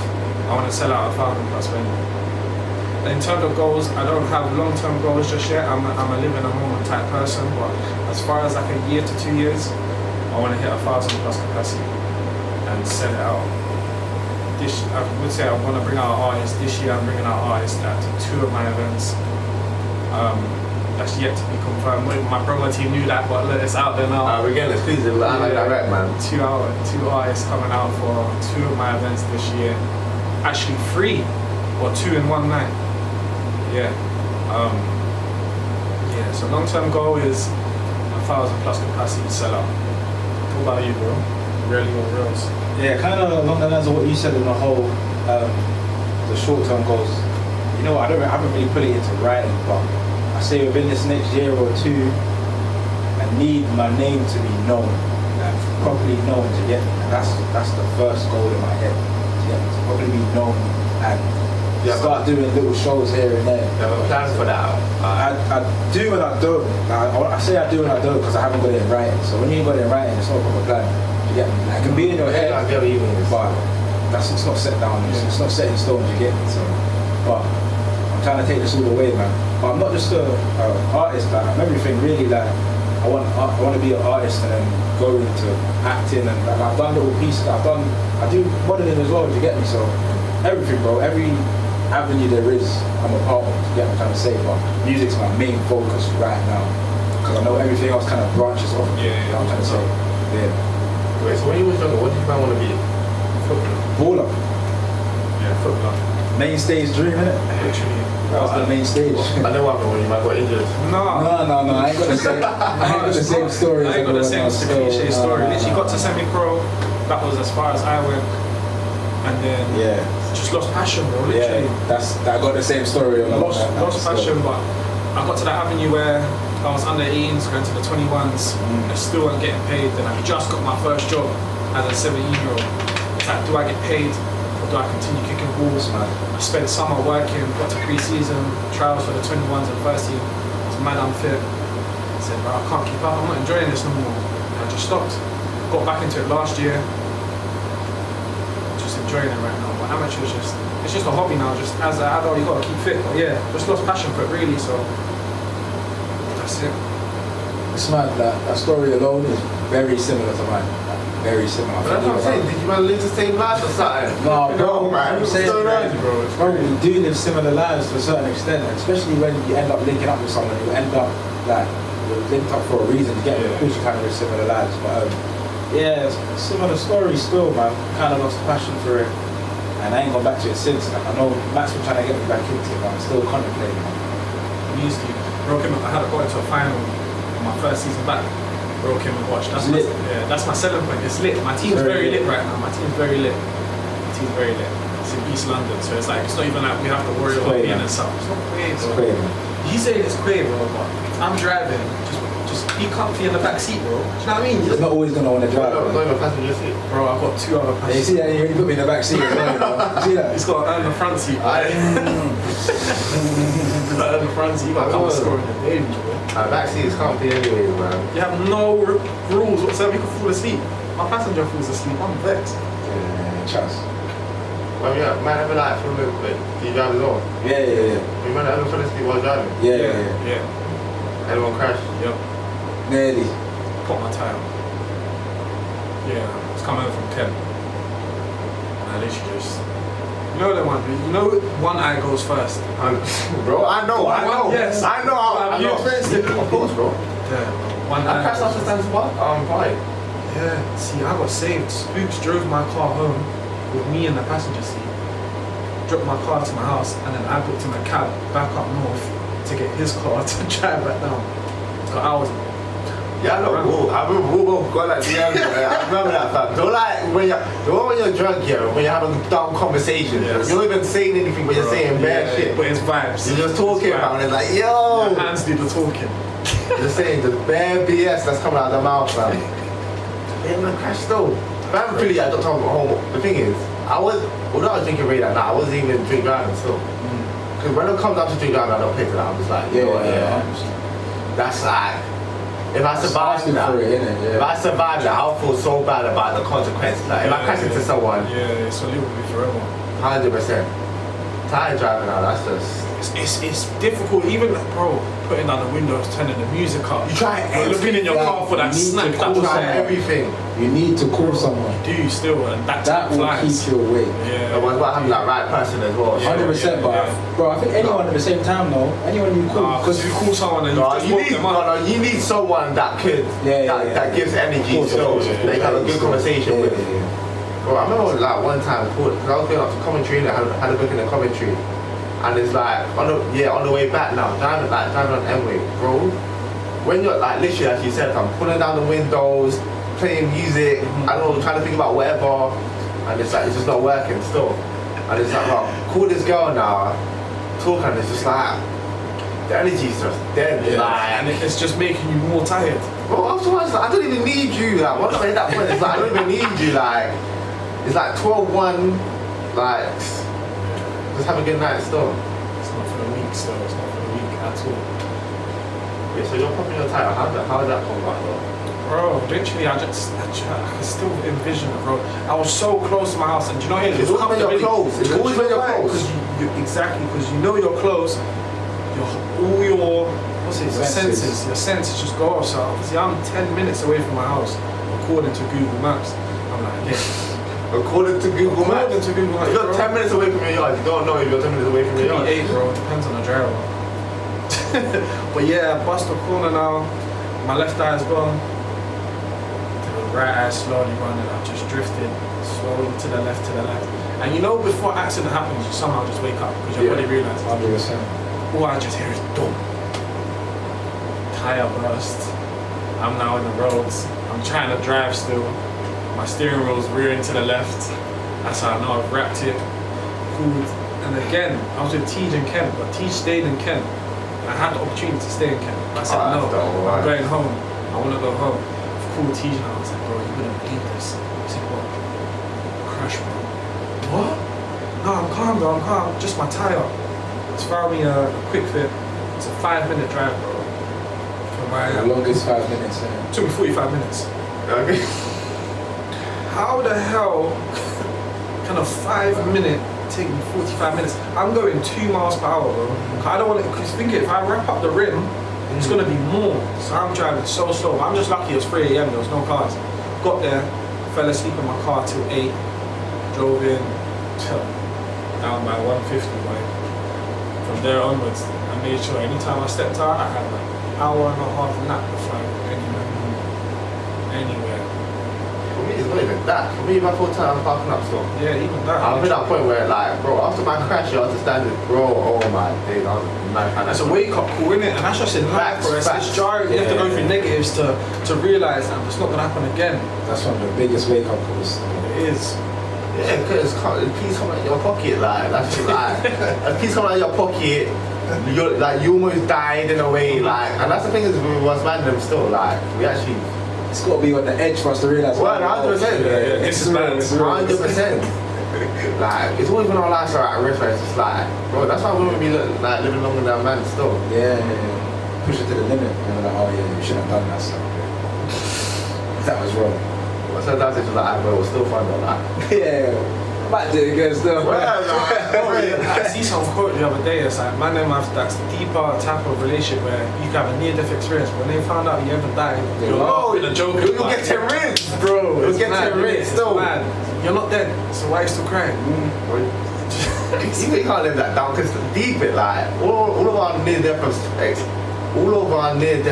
I wanna sell out 1,000 plus venue. In terms of goals, I don't have long-term goals just yet. I'm a live in a moment type person, but as far as like a year to 2 years, I wanna hit 1,000 plus capacity and sell it out. I would say I wanna bring out artists. This year I'm bringing out artists at 2 of my events. That's yet to be confirmed. My promo team knew that, but look, it's out there now. We're getting exclusive. I like that, man. 2 artists coming out for 2 of my events this year. Actually 3 or 2 in one night. Yeah. Yeah. So long-term goal is 1,000 plus capacity sellout. What about you, bro? Really or reals? Yeah, kind of along the lines of what you said in the whole, the short-term goals. You know what, I haven't really put it into writing, but I say within this next year or 2, I need my name to be known, like properly known to get me. And that's the first goal in my head, to properly be known and start doing little shows here and there. You have a plan for that? I do and I don't. I say I do and I don't because I haven't got it in writing. So when you ain't got it in writing, it's not a proper plan. You get me? Like, it can be in your head, I get what you mean. but it's not set down. It's not set in stone. You get me? So, but I'm trying to take this all the way, man. But I'm not just an artist. Like, I'm everything really. Like, I want to be an artist and then go into acting and like, I've done little pieces. I do modeling as well. Do you get me? So everything, bro. Every avenue there is, I'm a part of. You get what I'm trying to say? But music's my main focus right now because I know everything else kind of branches off. Yeah, you know what I'm trying to say? Yeah. Wait, so when you was younger, what did you want to be? Footballer. Baller. Yeah, football. Main stage dream, innit? Literally. That was the main stage. I know what happened when you might got injured. No. No, I ain't got the same. I ain't got the same story. I ain't got the same cliche story. Literally got to semi-pro. That was as far as I went, and then just lost passion, bro. Literally. I got the same story. Lost passion, but I got to that avenue where I was under 18s, going to the 21s. I still wasn't getting paid. Then I just got my first job as a 17-year-old. It's like, do I get paid or do I continue kicking balls? Man. I spent summer working, got to pre-season trials for the 21s and first team. I was mad unfit. I said, bro, I can't keep up. I'm not enjoying this no more. And I just stopped. Got back into it last year. Just enjoying it right now. But amateur is it's just a hobby now. Just as an adult, you gotta keep fit. But yeah, just lost passion for it really. So that's it. It's mad that story alone is very similar to mine. Like, very similar. But that's what I'm saying. Did you man live the same life or something? No, bro, man. I'm saying, bro, we do live similar lives to a certain extent, especially when you end up linking up with someone. You end up like you're linked up for a reason. You get of course you kind of live similar lives, but yeah, it's a similar story still, man. Kind of lost passion for it, and I ain't gone back to it since. Like, I know Matt's been trying to get me back into it, but I'm still contemplating. We used to broke him. I had to go into a final in my first season back. Broke him and watched. That's lit. That's my selling point. It's lit. My team's very lit right now. My team's very lit. It's in East London, so it's like it's not even like we have to worry about being and stuff. It's not Quay, bro. He's saying it's Quay, bro, but I'm driving. Just be comfy in the back seat, bro. Do you know what I mean? He's not always gonna want to drive. Not even passenger seat. Bro, I've got 2 other Yeah, you passengers. see that? He already put me in the back seat as well. You see that? He's got to earn the front seat. Got to earn the front seat. You got to come and score in the game, bro. Back seat is comfy anyway, man. You have no rules whatsoever. You can fall asleep. My passenger falls asleep. I'm vexed. Yeah, trust. Well, yeah, man, ever like feel a bit. Do you drive as well? Yeah. You man, ever fell asleep while driving? Yeah. Anyone crash? Yep. Nearly. Put my tire. Yeah. I was coming home from Kent. And I literally just. You know that one, you know one eye goes first. Bro, I know. Yes. I know. Have you experienced it? Of course, bro. Yeah. One I eye crashed goes after first. Stan's what? Pride. Yeah. See, I got saved. Spooks drove my car home with me in the passenger seat. Dropped my car to my house, and then I booked him a cab back up north to get his car to drive back down. So I was. Yeah, I know. I remember we both got like I remember that fam. Don't like when you're drunk here, when you're having dumb conversations. Yes. You're not even saying anything, but you're saying bad shit. But it's vibes. You're just talking about it, like yo. Your hands do the talking. You're saying the bare BS that's coming out of the mouth, fam. Yeah, man, crash though. Thankfully, I got to home. The thing is, although I was drinking really that night, I wasn't even drink driving still. Because when it comes down to drink driving, I don't pay for that. I'm just like, that's like. If I survive that, if I survive that, I'll feel so bad about the consequences. Like, if I crash into someone, it's a little bit forever. 100%. Tired driving now, that's just. It's difficult, even like, bro, putting down the windows, turning the music up. You try looking in your car for that snack. You try everything. You need to call someone. Do you still? And That will keep you awake. Yeah. But what having that right person as well. 100%, but bro, I think anyone at the same time though, anyone you call, Because you call someone and you need someone that could that gives energy to they have a good conversation with. Bro, I remember like one time because I was going up to Coventry and I had a book in the Coventry, and it's like on the way back now, driving on M.AJ, bro. When you're like literally as you said, I'm pulling down the windows, playing music, I don't know, trying to think about whatever, and it's like it's just not working still. And it's like, bro, call this girl now, talk, and it's just like the energy's just dead. And it's just making you more tired. Bro, afterwards, like, I don't even need you. Like, once I hit that point, it's like I don't even need you. Like, it's like 12-1. Like, just have a good night still. It's not for the week still. It's not for the week at all. Yeah, so you're popping your tire. How did that come about though? Bro, literally, I can still envision it, bro. I was so close to my house, and do you know, It's always when you're close. It's always when you're close. Exactly, because you know you're close. All your senses, your senses just go off. So obviously, I'm 10 minutes away from my house, according to Google Maps. I'm like, yeah. According to Google Maps. If you're 10 minutes away from your yard, you don't know if you're 10 minutes away from your yard. 8, bro. Depends on the driver. But yeah, I bust the corner now. My left eye's gone. The right eye slowly running. I've just drifted slowly to the left. And you know, before accident happens, you somehow just wake up because your body realizes. 100%. All I just hear is dum. Tire burst. I'm now in the roads. I'm trying to drive still. My steering wheel's rearing to the left. That's how I know I've wrapped it. Cool. And again, I was with Tej and Ken, but Tej stayed in Kent. I had the opportunity to stay in Kent. But I said no, I'm going home. I want to go home. I've called Tej and I was like, bro, you wouldn't believe this. He said, what? Crash, bro. What? No, I'm calm, bro. I'm calm. Just my tire. It's found me a quick fit. It's a 5-minute drive, bro. From where I am. The longest 5 minutes. It took me 45 minutes. Okay. How the hell can a 5-minute take me 45 minutes? I'm going 2 miles per hour, bro. I don't want to, because think if I wrap up the rim, it's going to be more. So I'm driving so slow. I'm just lucky it's 3 a.m. There was no cars. Got there, fell asleep in my car till 8. Drove in, down by 150, right? From there onwards, I made sure anytime I stepped out, I had like an hour and a half nap before I went anywhere. For me, it's not even that. For me, my full time, I'm parking up still. Yeah, even that. I'm at that point where, like, bro, after my crash, you understand it, bro. Oh my days, I was mad. It's a wake up call, innit? And that's just in life, bro. It's jarring. You have to go through negatives to realise that it's not gonna happen again. That's one of the biggest wake up calls. It is. Yeah, because peace coming out of your pocket, like that's like a piece coming out of your pocket. You almost died in a way, like, and that's the thing is with us random still, like we actually. It's got to be on the edge for us to realise. Well, 100%. This is bad. 100%. Like it's always when our lives are at risk, where it's just like, bro, that's why women be like living longer than men still. Yeah. Push it to the limit. And we're like, oh yeah, you shouldn't have done that stuff. That was wrong. But sometimes it's just like, bro, it was still fun though, like. Yeah. Might do it again still. I see some quote the other day. It's like, man, them have that deeper type of relationship where you can have a near-death experience. But when they found out you haven't died, you're laughing and joking. You'll get 10 rings, bro. You'll get 10 rings still. Mad. You're not dead, so why are you still crying? You can't live that down because deep it, like all of our near-death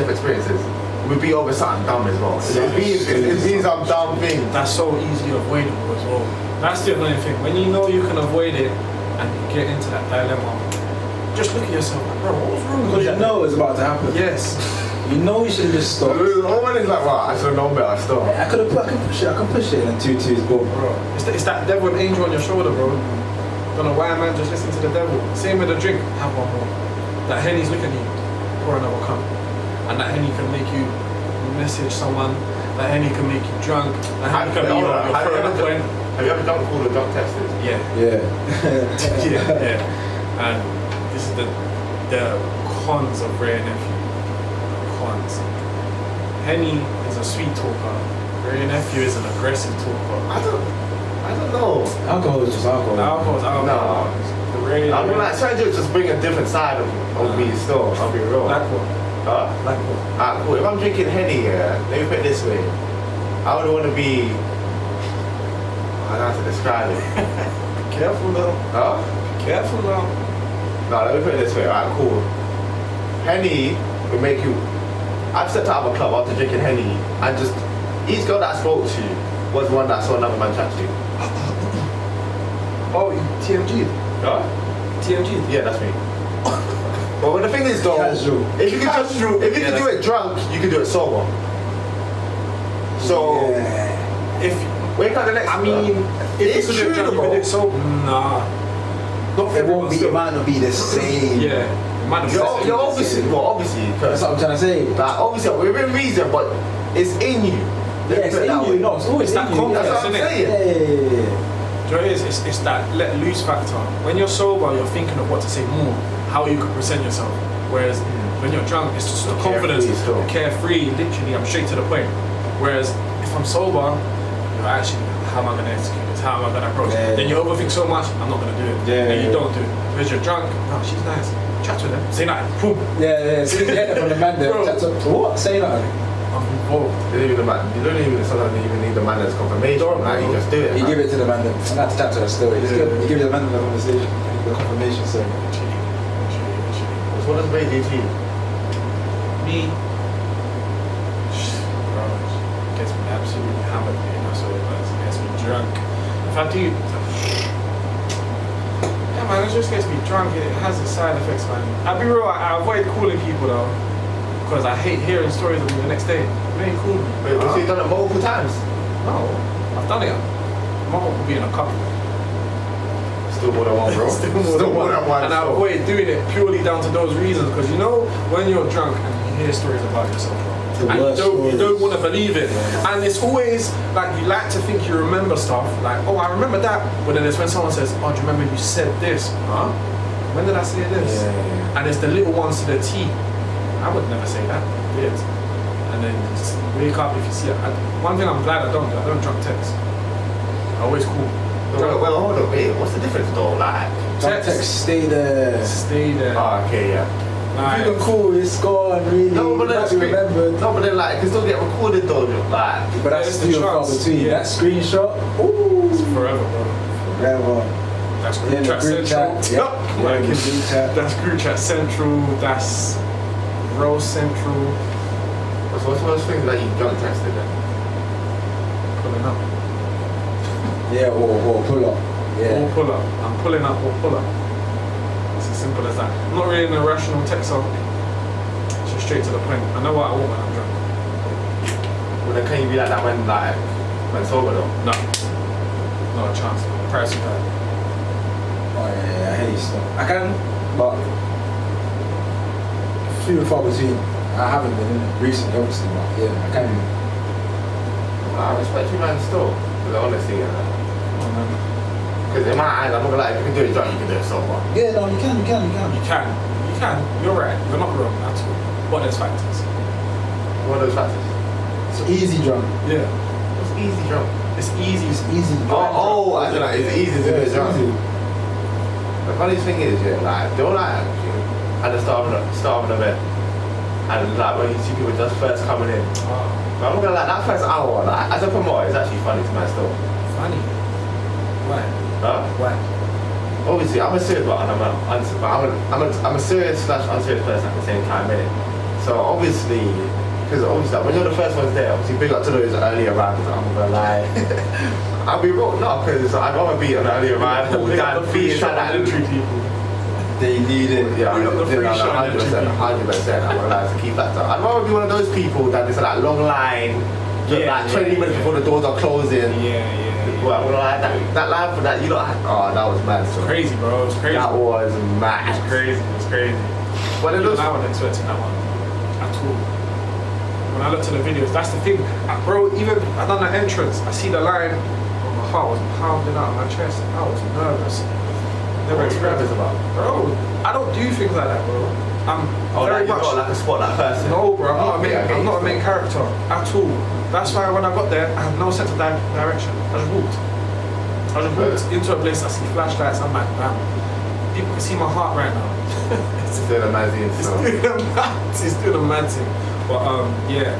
experiences would be over something dumb as well. It means some dumb thing. That's so easily avoidable as well. That's the annoying thing. When you know you can avoid it and you get into that dilemma, just look at yourself like, bro, what was wrong with Because you? you know it's about to happen. Yes. You know you should have just stopped. One is like, wow, I should have known better, stop. I can push it and 2-2's boom. Bro, it's that devil and angel on your shoulder, bro. Don't know why, man, just listen to the devil. Same with the drink, have one more. That Henny's looking at you, pour another cup. And that Henny can make you message someone, that Henny can make you drunk, that Henny can be your further point. Have you ever done all the drunk tested? Yeah. Yeah. And this is the cons of Ray Nephew. Cons. Henny is a sweet talker. Ray Nephew is an aggressive talker. I don't know. Alcohol is just alcohol. Alcohol's alcohol. No. The Ray. I mean, like, trying to just bring a different side of me still, I'll be real. Like what? Huh? Like what? Alright, cool. If I'm drinking Henny, yeah, let me put it this way. I would want to be. I don't know how to describe it. Be careful though. Huh? Be careful though. No, let me put it this way. Alright, cool. Henny will make you. I've stepped out of a club after drinking Henny and just. Each girl that I spoke to was one that I saw another man chat to. Oh, TMG. Huh? TMG. Yeah, that's me. But the thing is though, Casual. if you can do it drunk, you can do it sober. So Yeah. wake up the next. I mean, if it's you could do it drunk, you could do it sober. Nah. Not It won't be. It might not be the same. Yeah. It might not be the You're same. obviously, That's what I'm trying to say. like obviously within reason, but it's in you. Yeah, it's in you. No, it's always It's that in you. confidence, That's what I'm isn't it? saying. Yeah. Do you know what it is? It's that let loose factor. When you're sober, you're thinking of what to say more, how you could present yourself. Whereas when you're drunk, it's just the confidence, Carefree still. carefree, literally, I'm straight to the point. Whereas if I'm sober, you're actually, how am I going to execute this? How am I going to approach it? Yeah. Then you overthink so much, I'm not going to do it. Yeah, And you yeah. don't do it. Because you're drunk, oh, she's nice. Chat to them, say nothing, boom, Yeah. So you get it from the man there. Bro. Chat to what? Say nothing. I'm involved. You don't even sometimes even need the man as confirmation. Like you just do it. You man. give it to the man. I'm not to chat to her still. You give the man the conversation, the confirmation. So Literally. So what does Ray do to you? Me, bro, it gets me absolutely hammered, man. That's what it does. It gets me drunk. If I do, yeah, man, it just gets me drunk. It has its side effects, man. I'll be real, I avoid calling people though, because I hate hearing stories of me the next day. You ain't called me. Wait, so you've done it multiple times? No, I've done it. I'm not being a couple. Still more than one, bro. Still more than one. And I avoid doing it purely down to those reasons, because you know when you're drunk and you hear stories about yourself, bro, The and worst you don't stories. want to believe it. Yeah. And it's always like you like to think you remember stuff, like, oh, I remember that. But then it's when someone says, oh, do you remember you said this? Huh? When did I say this? Yeah. And it's the little ones to the T. I would never say that. Weird. And then you just wake up if you see it. One thing I'm glad I don't drunk text. I always call. Well, hold on, wait. What's the difference though? Like, text, stay there. Stay there. okay, yeah. Like, If you look cool, it's gone. Really. No, but Not then be remembered. No, but then like, it can still get recorded though. Like, But that's There's the few and far chance. between. Yeah. That screenshot. Ooh. forever, bro. Forever. That's Yeah, group the chat group central. chat. Yep. Yeah, Like, group chat. that's group chat central. That's row central. what's one of those things that you drunk texted then? Pulling up. Yeah, or pull up. Yeah. Or pull up. I'm pulling up or pull up. It's as simple as that. I'm not really an irrational texter. It's just straight to the point. I know what I want when I'm drunk. Well, then can you be like that when sober though? No. Not a chance. Price you that. Oh yeah, I hate stuff. I can, but few and far between. I haven't been in it recently, obviously, but yeah, I can. I respect you, man, still. For the honesty and that. Oh, man. Because in my eyes, I'm not gonna lie, if you can do it drunk, you can do it sober. Yeah, no, you can. You can. You're right. You're not wrong at all. But there's factors. What are those factors? It's easy drunk. Yeah. It's easy drunk. It's easy. It's easy. Oh, as in like, it's easy to do it's a jump. easy. The funniest thing is, yeah, like, they'll like, at the start of an event, and like when you see people just first coming in. But I'm not gonna like that first hour, like, as a promoter, it's actually funny to my still. Funny. Why? Huh? Why? Obviously, I'm a serious, but I'm a serious / unserious person at the same time, innit? So obviously, because obviously, like, when you're the first ones there, obviously, big up to those early arrivals. I'm gonna lie. I'll be wrong, no, because I'd rather be an early arrival than be inside that entry people. They need it. Yeah, We got the free shot and 100%. I'm gonna lie, it's a key factor. I'd rather be one of those people that is like long line, just like 20 minutes before the doors are closing. Yeah. Well, I'm gonna lie, that line for that, you know, oh, that was mad. So. Crazy, bro. It was crazy. That was mad. It's crazy. But it looks. I wasn't expecting that one at all. When I looked at the videos, that's the thing, bro. Even I done the entrance, I see the line. My heart was pounding out of my chest. I was nervous. Never experienced about. Bro, I don't do things like that, bro. I'm very you're much not like a spotlight person. no, bro. I'm not a main so. character at all. That's why when I got there, I had no sense of direction. I just walked into a place. I see flashlights. I'm like, damn. People can see my heart right now. It's doing a mad thing. It's doing a mad thing. But yeah,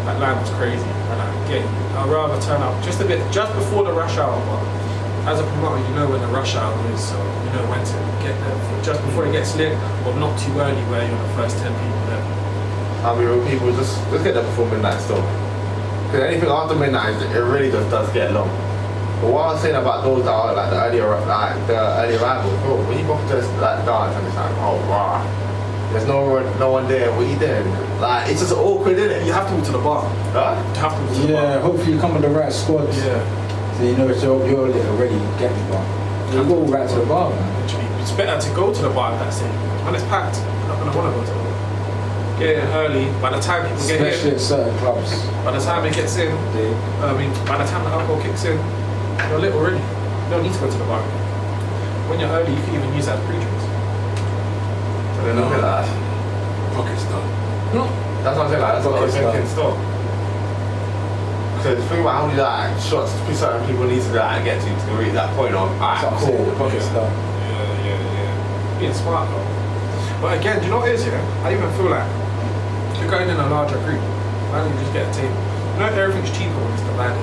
that line was crazy. And I'd rather turn up just a bit, just before the rush hour. But as a promoter, you know when the rush hour is, so you know when to get there just before it gets lit, but not too early where you're the first 10 people there. I mean, people just get there before midnight still. Because anything after midnight, it really just does get long. But what I was saying about those that are like the early arrivals, bro, when you go to like dance and it's like, oh wow, there's no one there. What are you doing? Like it's just awkward, isn't it? You have to go to the bar. Huh? You have to go to the bar. Yeah, hopefully you come with the right squads. Yeah. So you know you're already getting the bar. You go right to the bar, man. Literally, it's better to go to the bar at that stage. When it's packed, you're not gonna want to go to the bar. Get in early. By the time people get Especially in, at certain clubs. by the time it gets in, by the time the alcohol kicks in, you're lit already. You don't need to go to the bar. When you're early, you can even use that as pre-drinks. So then look at that. Pocket stuff. That's what I'm saying. Like that's what I was thinking still. Because think about how many like shots certain people need to like, get to reach that point of That's what I'm saying, the pocket stuff. Yeah. Being smart though. But again, do you know what it is, yeah? I even feel like you're going in a larger group. Why don't you just get a table? You know everything's cheaper when it's divided.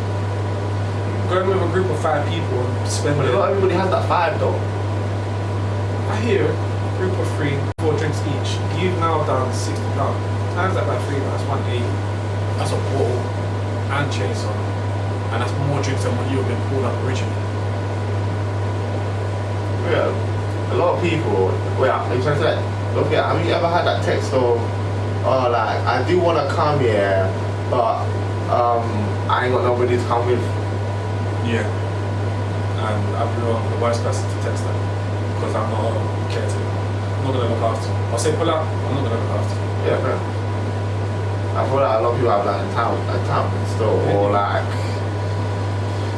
Going with a group of 5 people and spending. But not everybody has that vibe though. I hear it. Group of 3, 4 drinks each. You've now done £60. Times that by 3, that's 180. That's a bottle and chaser. And that's more drinks than what you have been pulled up originally. Yeah. A lot of people. Wait, are you trying to say? Look at. Have you ever had that text of, oh, like I do want to come here, but I ain't got nobody to come with. Yeah. And I've been the worst person to text them because I'm not caretaker. I'm not gonna look after you. I'll say pull up, I'm not gonna look after you. Yeah, fair. I feel like a lot of people have that in town still, or like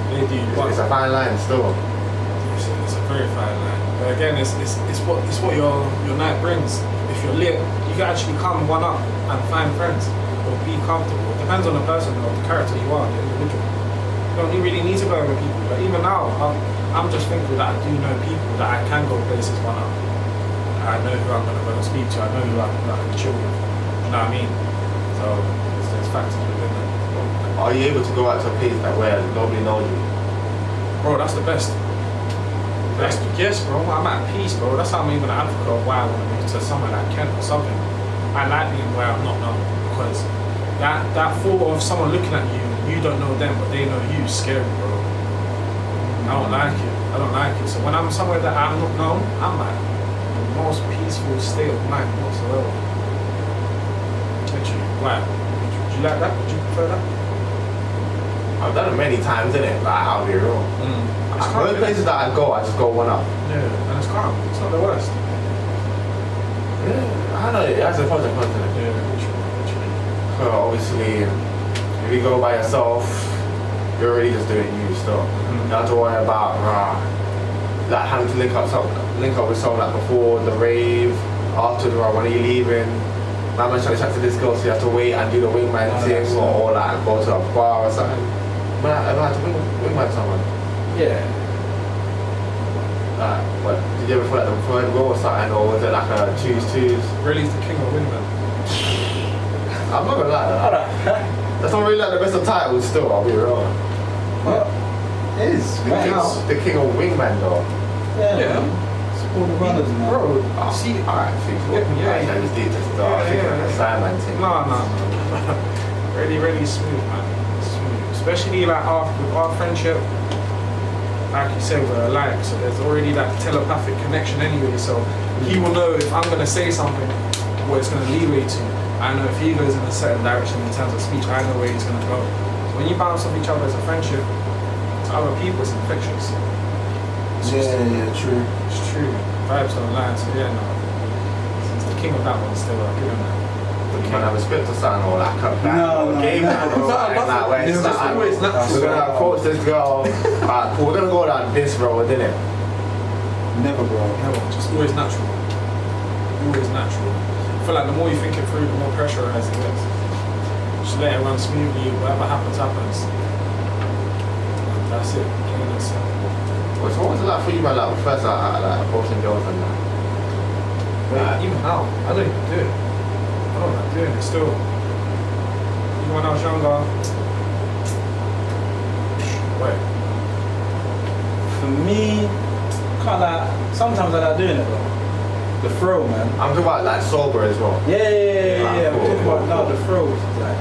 They do. it's a fine line still. It's a very fine line. But again, it's what your night brings. If you're lit, you can actually come one up and find friends or be comfortable. It depends on the person or the character you are, the individual. You don't really need to go with people. But even now, I'm just thankful that I do know people that I can go places one up. I know who I'm gonna go and speak to. I know who I can chill with. You know what I mean? So there's factors within that. Are you able to go out to a place that where nobody knows you? Bro, that's the best. Yes, bro. I'm at peace, bro. That's how I'm even an advocate of why I want to move to somewhere like Kent or something. I like being where I'm not known because that thought of someone looking at you, you don't know them, but they know you, is scary, bro. I don't like it. So when I'm somewhere that I'm not known, I'm like the most peaceful state of mind whatsoever. Literally. Why? Would you like that? Would you prefer that? I've done it many times, innit? Like I'll be real. Most places that I go, I just go one up. Yeah, and it's calm. It's not the worst. Yeah, I know it has a pros and cons in it. Yeah, literally. So obviously, if you go by yourself, you're really just doing you still. You don't have to worry about like having to link up with someone like before the rave, after the when are you leaving? My man's trying to chat to this girl, so you have to wait and do the wingman thing, or like go to a bar or something. Man, I had to wingman someone. Yeah. What? Did you ever feel like the third row or something, or was it like a choose? Relly's the king of wingman. I'm not gonna lie. That's not really like the best of titles. Still, I'll be real. What? It is. The king of wingman, though. Yeah. All the runners, man. Bro, Oh, see, alright, yeah. I just did this. I think Yeah. like a Sandman thing. no. Really smooth, man. Smooth. Especially like with our friendship. Like you said, we're alike, so there's already that telepathic connection anyway. So he will know if I'm gonna say something, what it's gonna leeway to. I know if he goes in a certain direction in terms of speech, I know where he's gonna go. So when you bounce off each other as a friendship, to other people, it's infectious. Yeah, true. It's true. Vibes don't lie, so yeah, no. He's the king of that one still, I'll give him that. You might have a script or something, or like a game plan or something like where it's It's like, always natural. we're gonna approach this girl, alright, cool, we're gonna go down this road, didn't it? Never, bro. Never, just always natural. Always natural. I feel like the more you think it through, the more pressurized it gets. Just let it run smoothly, whatever happens, happens. And that's it. Plain and simple. So what was it like for you, man, like first like approaching girls and that? Wait, even now, I don't even do it. I don't like doing it still. Even when I was younger. Wait. For me, can't like. Sometimes I like doing it though. The throw, man. I'm talking about like sober as well. Yeah. I'm Cool, talking about cool, now cool. the throw. It's like,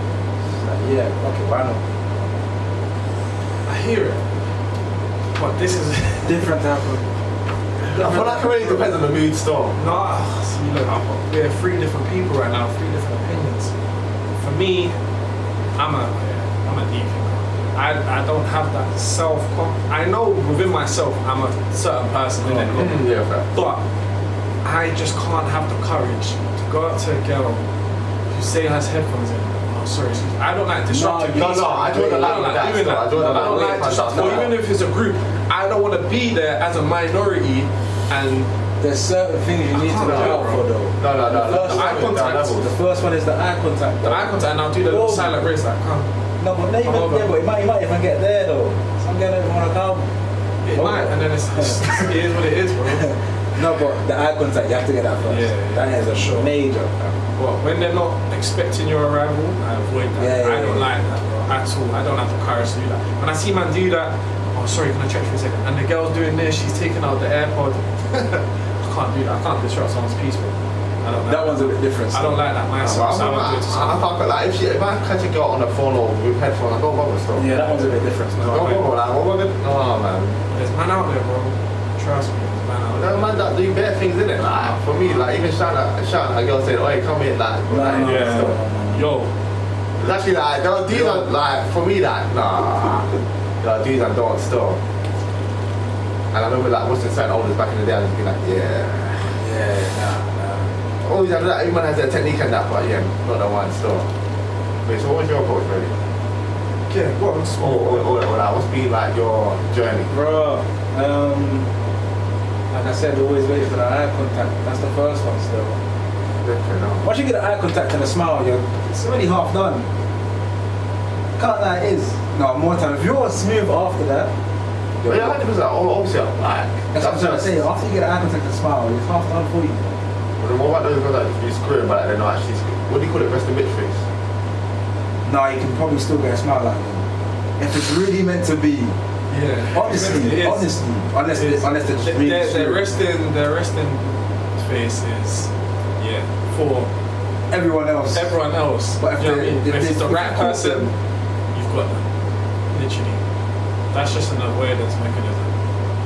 yeah, okay, why not? I hear it. But this is Different type of. I feel like it really depends on the mood still. nah. See, look, we're three different people right now, three different opinions. For me, I'm a deep thinker. I don't have that self. I know within myself I'm a certain person, innit? Yeah, fair. But I just can't have the courage to go up to a girl who say has headphones in. Oh, sorry, excuse me. I don't like disrupting. No, I don't like doing that. that. I don't like disrupting. Or even if it's a group, I don't want to be there as a minority and. There's certain things you need to look out for though. No. The eye contact. The first one is the eye contact. The eye contact, and I'll do the little silent race like, come. No, but not even over. there, but it might even get there though. Some girl don't even wanna come. It might, and then it is what it is, bro. No, but the eye contact, you have to get that first. Yeah, that is a sure. major. But when they're not expecting your arrival, I avoid that. I don't like that, bro, at all. I don't have the courage to do that. When I see man do that, oh, sorry, can I check for a second? And the girl's doing this, she's taking out the AirPod. I can't do that. I can't disrupt someone's peace, bro. I don't like That one's a bit different. I don't like that myself, so I won't do it to I someone. can't like if I catch a girl on the phone or with headphones, I don't bother still. Yeah, that one's a bit different. Don't bother, like, what about oh man. There's man out there, bro. Trust me, there's man out there. No man that do bare things in it. Like for me, like even shout at a girl saying, "Oh, come in," like. Yo, It's actually like these are like for me like these are don't still. And I remember like watching certain olders back in the day, I'd just be like, Nah. always have that. Everyone has their technique and that, but yeah, not the one still. Wait, so what was your approach really? yeah, go on. Or like, what's been like your journey? Bro, like I said, always wait for the eye contact. That's the first one still. Different, no? Once you get the eye contact and a smile, it's already half done. Can't lie, it is. No, more time. If you're smooth after that, But yeah, 100%. Obviously, like that's what I'm trying to say. After you get the eye contact and smile, it's half done for you. But then what about those girls that you screwing, but they're not actually screwing? What do you call it? Rest in bitch face. No, you can probably still get a smile out of them. If it's really meant to be. Yeah. Honestly, unless they're just really their screwed. resting face is for Everyone else. everyone else. But if You know what I they- mean? if If they- it's the if right you caught person, them- you've got them. Literally. That's just an avoidance mechanism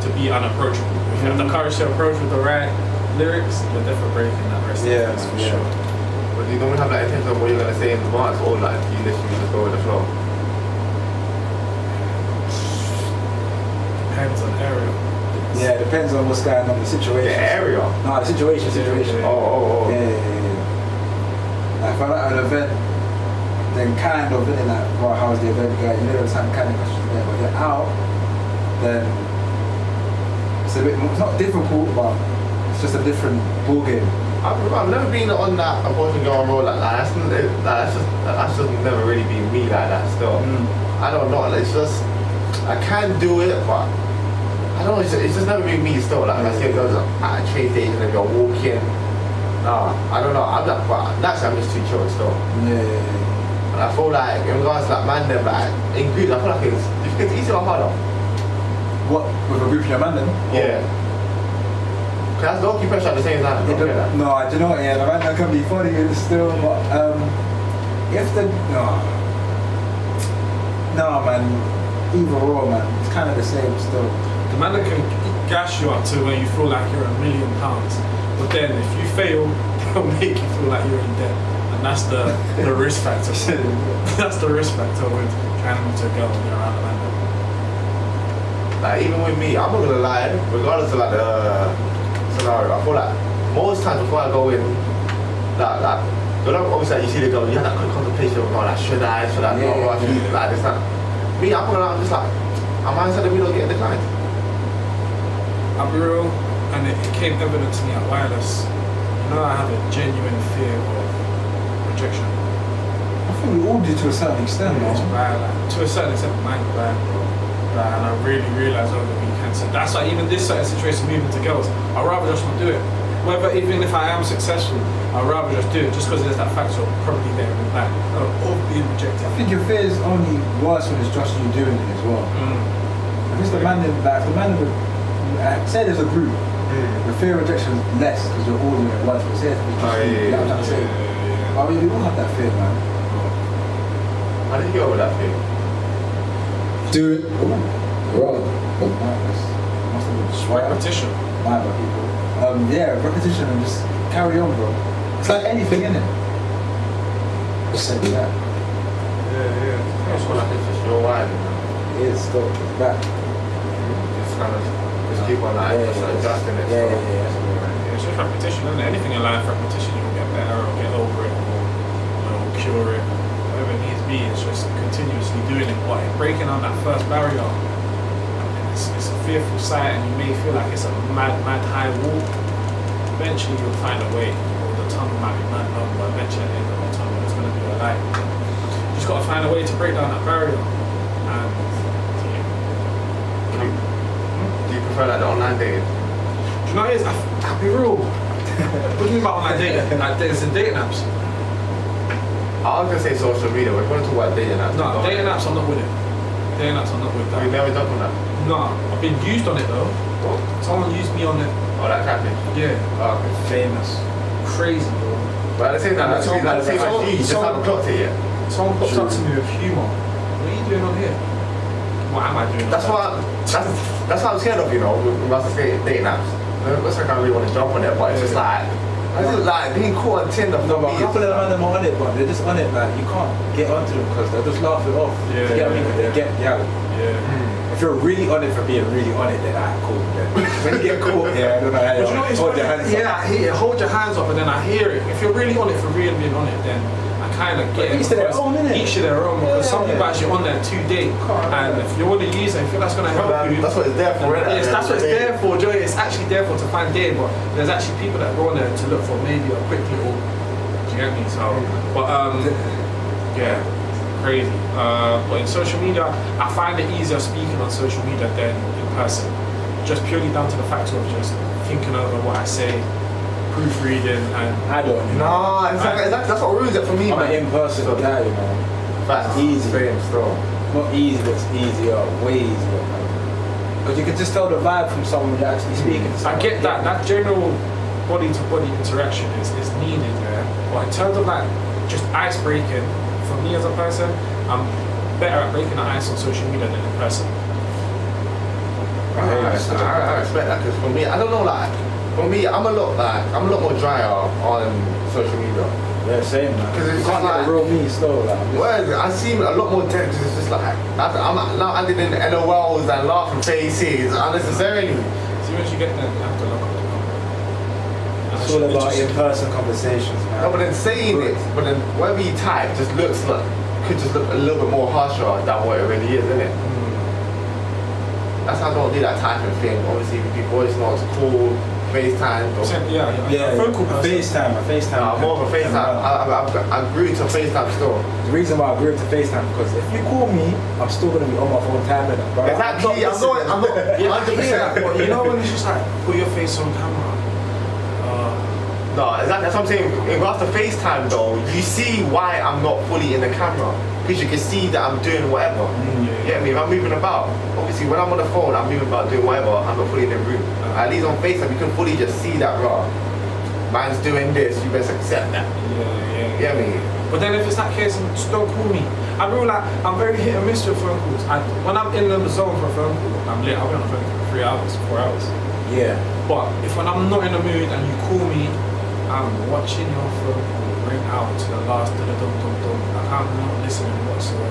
to be unapproachable. If you have the courage to approach with the right lyrics, you're definitely breaking that resting Yeah, face for yeah. sure. But do you normally have that intention of what you're gonna say in advance, or like you literally just go with the flow? Depends on area. Yeah, it depends on what's going on, the situation. The area. No, the situation. Oh. Yeah. Like if I'm at an event, then kind of in like, well, how's the event going? You know, there's some kind of questions there. But if you're out, then it's a bit more, it's not difficult, but it's just a different ball game. I've never been on that abortion girl roll like that. That's just never really been me like that still. I don't know. It's just I can do it, but I don't know, it's just never been me still. Like, I see girls at a train station and you're walking. Nah, I don't know. I'm not, but naturally, I'm just too chill still. Yeah. And I feel like, in regards to like man, them, like, in groups, I feel like it's easier or harder. What, with a group of your man then? Yeah. Cause that's low-key pressure at the same time. No, do you know what? Yeah, the man that can be funny still, but if the no man, either or man, it's kind of the same still. The man that can gas you up to where you feel like you're £1 million, but then if you fail, they'll make you feel like you're in debt, and that's the risk factor. That's the risk factor with trying to meet a girl when you're around the man. Like even with me, I'm not gonna lie, regardless of like the scenario, I feel like most times before I go in, like obviously like, you see the girl, you have that quick contemplation of like should I not, or I should like this that. Me, I'm just like, I'm inside the middle getting declined. I'll be real, and it came evident to me at Wireless. You know, I have a genuine fear of rejection. I think we all do to a certain extent, It's man. bad, like, to a certain extent, mine bad, bro. Like, and I really realised over the weekend. So that's why even this certain situation, moving to girls, I'd rather just not do it. Even if I am successful, I'd rather just do it just because there's that factor of probably getting replied or being rejected. I think your fear is only worse when it's just you doing it as well. If it's the man that, like, the man that, say there's a group, the fear of rejection is less because you're all doing it once, but say it's just you, I'm trying to say. I mean, we all have that fear, man. How did you get over that fear? Do it. Wrong. Must have been swipe. Repetition. My bad, people. Yeah, repetition and just carry on, bro. It's like anything, innit? Just say that. Yeah. I feel like it's just your mind. It is still back. Just kind of keep on like adjusting it. Yeah. Yeah, it's just repetition, isn't it? Anything in life, repetition, you'll get better or get over it or cure it. Whatever it needs to be, it's just continuously doing it. But breaking down that first barrier, it's a fearful sight and you may feel like it's a mad high wall. Eventually you'll find a way, or the tunnel might be mad long, but eventually at the end of the tunnel there's going to be a light. You just got to find a way to break down that barrier. And Do you prefer like the online dating? do you know what it is? I'll be real. What do you mean about online dating? Like there's the dating apps. I was gonna say social media, we're going to talk about dating apps. No, dating apps I'm not with it. Dating apps I'm not with that. We've never done on that. No, I've been used on it though. What? Someone used me on it. Oh, that catfish. Yeah. Oh, okay. Famous. Crazy, bro. But at the same time, And you just haven't clocked it yet. Someone pops up to me with humour. What are you doing on here? What am I doing? That's on what I'm scared of, you know, with regards to dating apps. It looks like I really want to jump on it, but it's just like, I just like being caught on Tinder. No, but a for me, couple of them are on it, but they're just on it, like, you can't get onto them because they'll just laugh it off. Yeah, You get what I mean? yeah. They get, Yeah. If you're really on it for being really on it, then cool. Then. When you get caught, I don't know how But you know what it's hold your funny? hands up. Yeah, I hear it. Hold your hands up, and then I hear it. If you're really on it for real being on it, then I kind of get it. Each to their because own, innit? Each to their own, because some people Yeah. actually on there to date, and if you want to use it, if that's going to help you, That's what it's there for, innit? yes, that's what it's there for, Joey. It's actually there for to find dating, but there's actually people that go on there to look for maybe a quick little. Do you get me? So, but yeah. Crazy. But in social media, I find it easier speaking on social media than in person. Just purely down to the factor of just thinking over what I say, proofreading, and I don't. No, exactly. That's what ruins it for me, I'm man. an in-person guy, you know. That's easy. Same still. Not easy, but it's easier, way easier. Because you can just tell the vibe from someone you're actually speaking to. I get that. That general body-to-body interaction is needed there. But in terms of like just ice breaking, for me as a person, I'm better at breaking the ice on social media than in person. I respect that because for me, I don't know, like for me, I'm a lot more drier on social media. Yeah, same, man. Because it's You can't just get like- the real me still, like. I'm just- Whereas I seem a lot more dead because it's just like I'm now adding in LOLs and laughing faces unnecessarily. See, once you get there, you have to look up the number. It's all about in-person conversations, man. No, but then saying it, but then whatever you type just looks like could just look a little bit more harsher than what it really is, isn't it? That's how I don't do that typing thing. Obviously, we do voice notes, call, FaceTime. Yeah, phone call person. FaceTime. No, more of a FaceTime. I grew to FaceTime still. The reason why I grew to FaceTime because if you call me, I'm still gonna be on my phone typing it. But Exactly. I'm not. Yeah, 100%. But you know when it's just like put your face on camera. No, exactly. That's what I'm saying. In regards to FaceTime though, you see why I'm not fully in the camera. Because you can see that I'm doing whatever. You get me? If I'm moving about. Obviously when I'm on the phone, I'm moving about doing whatever, I'm not fully in the room. At least on FaceTime you can fully just see that raw. Man's doing this, you best accept that. You get me? But then if it's that case, just don't call me. I feel like I'm very hit and miss with phone calls. When I'm in the zone for a phone call, I'm lit. I'll be on the phone for 3 hours, 4 hours. Yeah. But if when I'm not in the mood and you call me, I'm watching your phone call ring out to the last dum dum dum. Like I'm not listening whatsoever.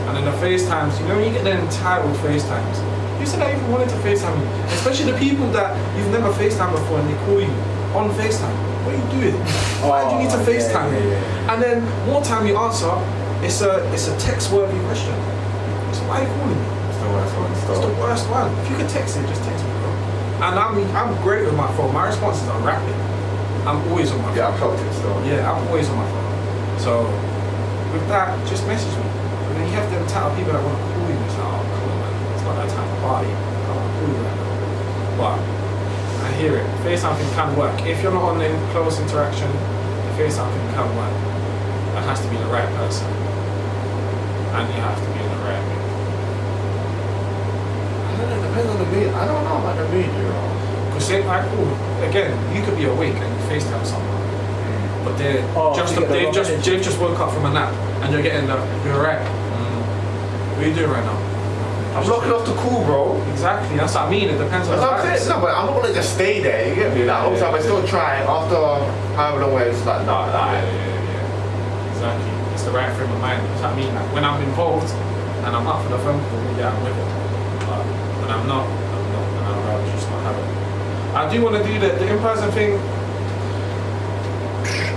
And then the FaceTimes, you know when you get the entitled FaceTimes, you said I even wanted to FaceTime you. Especially the people that you've never FaceTimed before and they call you on FaceTime. What are you doing? Why do you need to FaceTime me? And then more time you answer, it's a text-worthy question. So why are you calling me? It's the worst one. It's the worst one. If you could text it, just text me, bro. And I'm great with my phone. My responses are rapid. I'm always on my phone. Yeah, I clocked it still. Yeah, I'm always on my phone. So with that, just message me. And then you have them type of people that want to call you and say, oh, come on, man. It's not that time to party. I want to call you right now. But I hear it. FaceTime thing can work. If you're not on the close interaction, the FaceTime thing can work. That has to be the right person. And you have to be in the right mood. I don't know, it depends on the mood. I don't know about the mood, you know. Because say, like, again, you could be awake and you FaceTime someone, but they've just woke up from a nap and you're getting you're right. What are you doing right now? I'm blocking off the call, bro. Exactly, that's what I mean. It depends on the vibes. No, but I'm not gonna just stay there. You get me? Like, obviously, I still try after however long it's like, nah, Exactly. It's the right frame of mind. That's what I mean. Like, when I'm involved and I'm up for the phone call, yeah, I'm with it. But when I'm not, and I'd rather just not have it. I do want to do the in-person thing.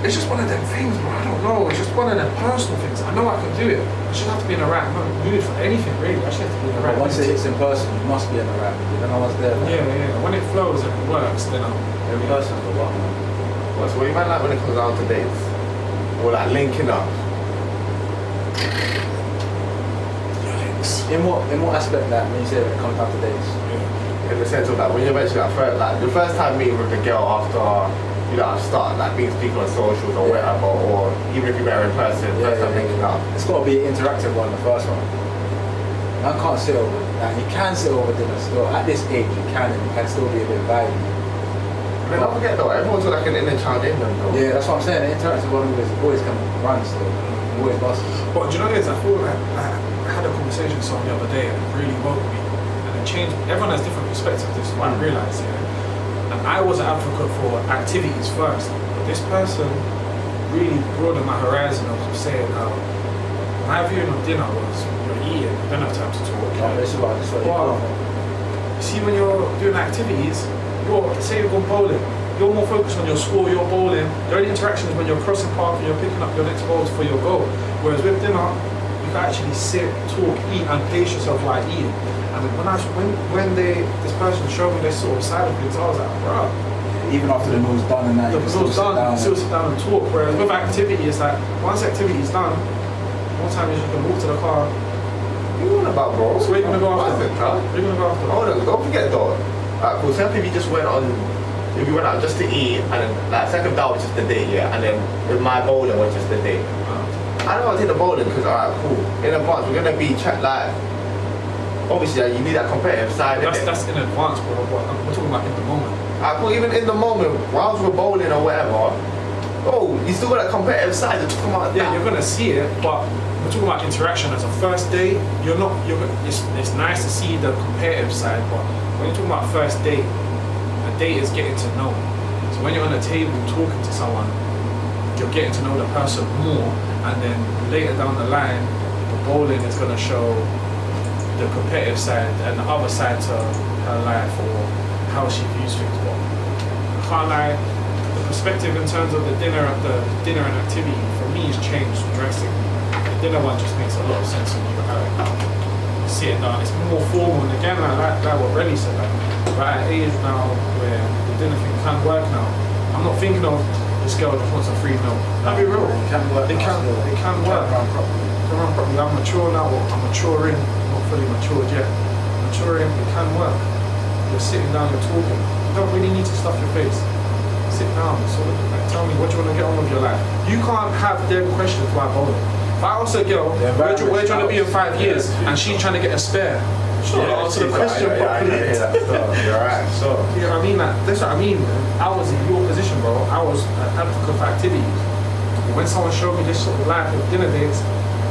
It's just one of them things, bro. I don't know. It's just one of them personal things. I know I can do it. I should have to be in the right mood for anything, really. I should have to be in the right mood. Once it hits in person, you must be in the right mood. You don't know what's there. Yeah. When it flows and it works, then I'm... Every person's a lot, man. Well, so what you might like when it comes down to dates? Or like linking up? Yikes. In what aspect that when you say it comes down to dates? In the sense of like when you mentioned that first, like the first time meeting with a girl after start like being speaking on socials or whatever, or even if you met her in person, first time linking up. It's got to be an interactive one, the first one. Man can't sit over. Like, you can sit over dinner still. At this age, you can still be a bit vibey. I mean, don't forget though, everyone's got like an inner child in them though. Yeah, that's what I'm saying. The interactive one always can run still. Always busts. But do you know what it is? I feel like I had a conversation with someone the other day and it really woke me. Change. Everyone has different perspectives. This is what I realized, and I was an advocate for activities first, but this person really broadened my horizon of saying how my viewing of dinner was you're eating, you don't have time to talk. This is what See, when you're doing activities, say you're going bowling, you're more focused on your score, you're bowling. The only interaction is when you're crossing path and you're picking up your next bowls for your goal. Whereas with dinner, you can actually sit, talk, eat, and pace yourself while eating. And when this person showed me this sort of side of things, I was like, bro. Even after the meal's done and that, you can still sit down. Still sit down and talk. Whereas with activity, it's like once activity is done, one time you just can walk to the car. What you on about, bro? So where you gonna go after? Where you gonna go after? Hold on, don't forget though. Alright, cool. Say if you just went out just to eat, and then like second that was just the date, yeah, and then with my bowling was just the date. I don't want to take the bowling because alright, cool. In advance, we're gonna be like. Obviously, you need that competitive side. That's in advance, bro. We're talking about in the moment. Well, even in the moment, whilst we're bowling or whatever, you still got that competitive side to talk about. Yeah, you're gonna see it, but we're talking about interaction as a first date. It's nice to see the competitive side, but when you're talking about first date, a date is getting to know. So when you're on a table talking to someone, you're getting to know the person more, and then later down the line, the bowling is gonna show the competitive side and the other side to her life or how she views things. But I can't lie, the perspective in terms of the dinner and activity for me has changed drastically. The dinner one just makes a lot of sense when you're sitting down. It's more formal, and again, like what Relly said, like we're at an age now where dinner thing can work now. I'm not thinking of this girl just wants a free meal. I'll be real. It can work. It can work. Run properly. It can run properly. I'm mature now. I'm maturing. Not fully matured yet. Maturing. It can work. You're sitting down. You're talking. You don't really need to stuff your face. Sit down. So like, tell me what you want to get on with your life. You can't have them questions while bowling. If I ask a girl, where do you want to be in 5 years, and she's trying to get a spare, she'll answer the question properly. You're right. So You know what I mean? Like, that's what I mean. I was in your position, bro. I was an advocate for activities. When someone showed me this sort of life with dinner dates,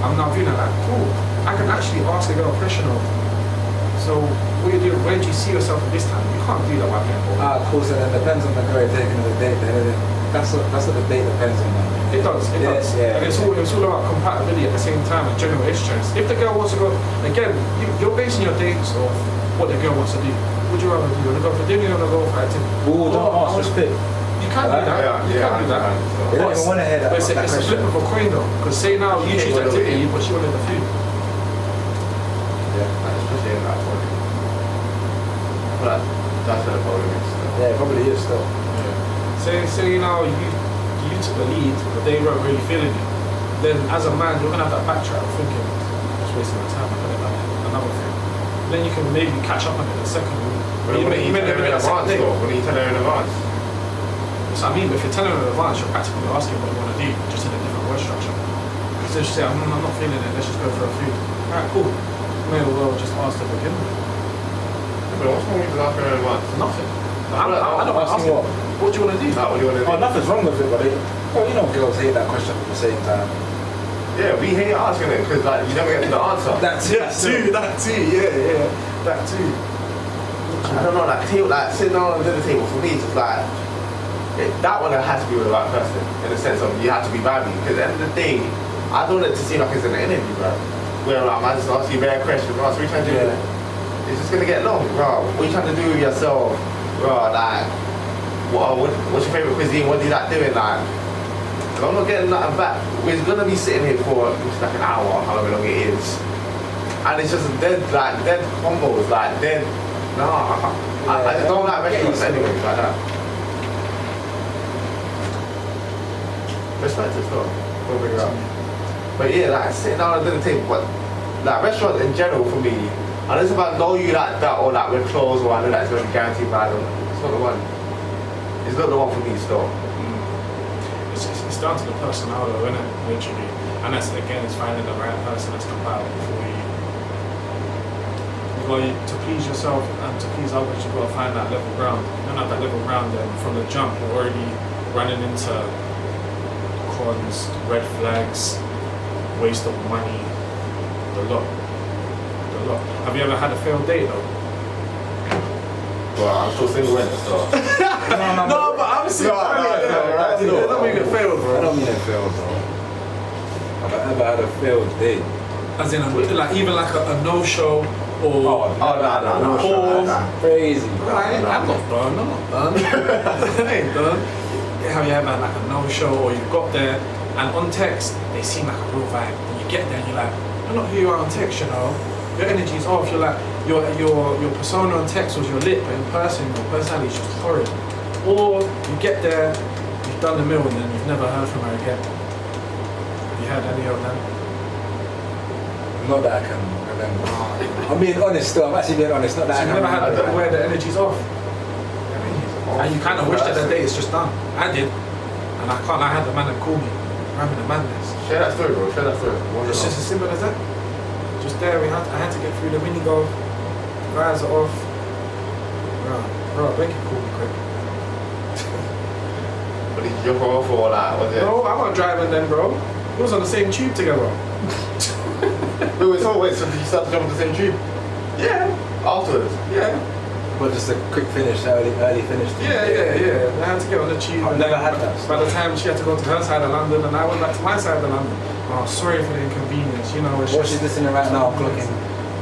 I'm now doing that. Like, cool. I can actually ask a girl a question of, so what you do? Where do you see yourself at this time? You can't do that while playing ball. Of course, and it depends on the girl you're taking on the date. That's what the date depends on. It does. Yeah. And it's all about compatibility at the same time and general interest. If the girl wants to go, again, you're basing your dates off what the girl wants to do. Would you rather do? You want to go for dinner? You want to go for activity? Oh, don't ask, just pick. You can do that. You can do that. They don't even want to hear that. But it's a flip of a coin though. Because say now you choose activity, but she wanted the food. yeah, especially in that point. But that's where the problem is. Yeah, it probably is still. Say now you took the lead, but they weren't really feeling it. Then as a man, you're gonna have that backtrack of thinking, just wasting my time. I could have done another thing. Then you can maybe catch up on it the second week. But when you tell her in advance, though, when you tell her in advance. That's what I mean. But if you're telling her in advance, you're practically asking what you want to do, just in a different word structure. Because they just say, I'm not feeling it. Let's just go for a food. Alright, cool. May as well just ask to begin with. But what's wrong with you asking her in advance? Nothing. I don't ask Asking what? What do you want to do? What do you want to do? Oh, nothing's wrong with it, but you know girls hate that question at the same time. Yeah, we hate asking it because like you never get to the answer. That too, yeah. That too. I don't know, like sitting down on the dinner table for me, it's just like that one has to be with the right person in the sense of you have to be vibing. Because at the end of the day, I don't want it to seem like it's an interview, bro. Where like I just ask you bare questions, bro. So what are you trying to do? It's just gonna get long, bro. What are you trying to do with yourself, bro? Like, what's your favorite cuisine? What do you like doing, like? I'm not getting nothing back. We're gonna be sitting here for like an hour, however long it is, and it's just dead combos, like dead. Nah, I just don't like restaurants anyways like that. Respect it though. We'll figure out. But yeah, like sitting down at the dinner table, but like restaurants in general for me, unless if I know you like that or like we're close or I know that it's gonna be guaranteed by them, it's not the one. It's not the one for me still. It's down to the personnel though, isn't it? Literally. And that's again, it's finding the right person that's compatible for you. To please yourself and to please others, you've got to find that level ground. You don't have that level ground then from the jump, you're already running into cons, red flags, waste of money, the lot. Have you ever had a failed date though? Well, I'm still single in so. No, but I'm serious. I don't mean it failed, bro. I don't mean it failed, bro. Have I ever had a failed date? As in, like even like a no-show or No. Crazy. I'm not done. I ain't done. Have you ever had like a no-show or you got there and on text they seem like a real vibe and you get there and you're like, I'm not who you are on text, you know. Your energy's off. You're like your persona on text was your lit, but in person your personality is just horrid. Or you get there, you've done the meal and then you've never heard from her again. Have you had any of them? Not that I can remember. I'm being honest still, I'm actually being honest, not that So I you've can never had remember. where the energy's off. And you kind of wish that the day is just done. I did. And I had the man that called me. I'm in the madness. Share that story, bro. Share that story. It's just as simple as that. Just there, I had to get through the mini golf. Guys are off. Bro, make it call me quick. But did you jump off or like, was it? No, I'm not driving then, bro. We was on the same tube together. Wait, so did you start to jump on the same tube? Yeah. Afterwards? Yeah. But just a quick finish, early finish. Yeah. I had to get on the tube. I've never had that. By the time she had to go to her side of London and I went back to my side of London. Oh, sorry for the inconvenience, you know. It's What she's listening right now, clocking.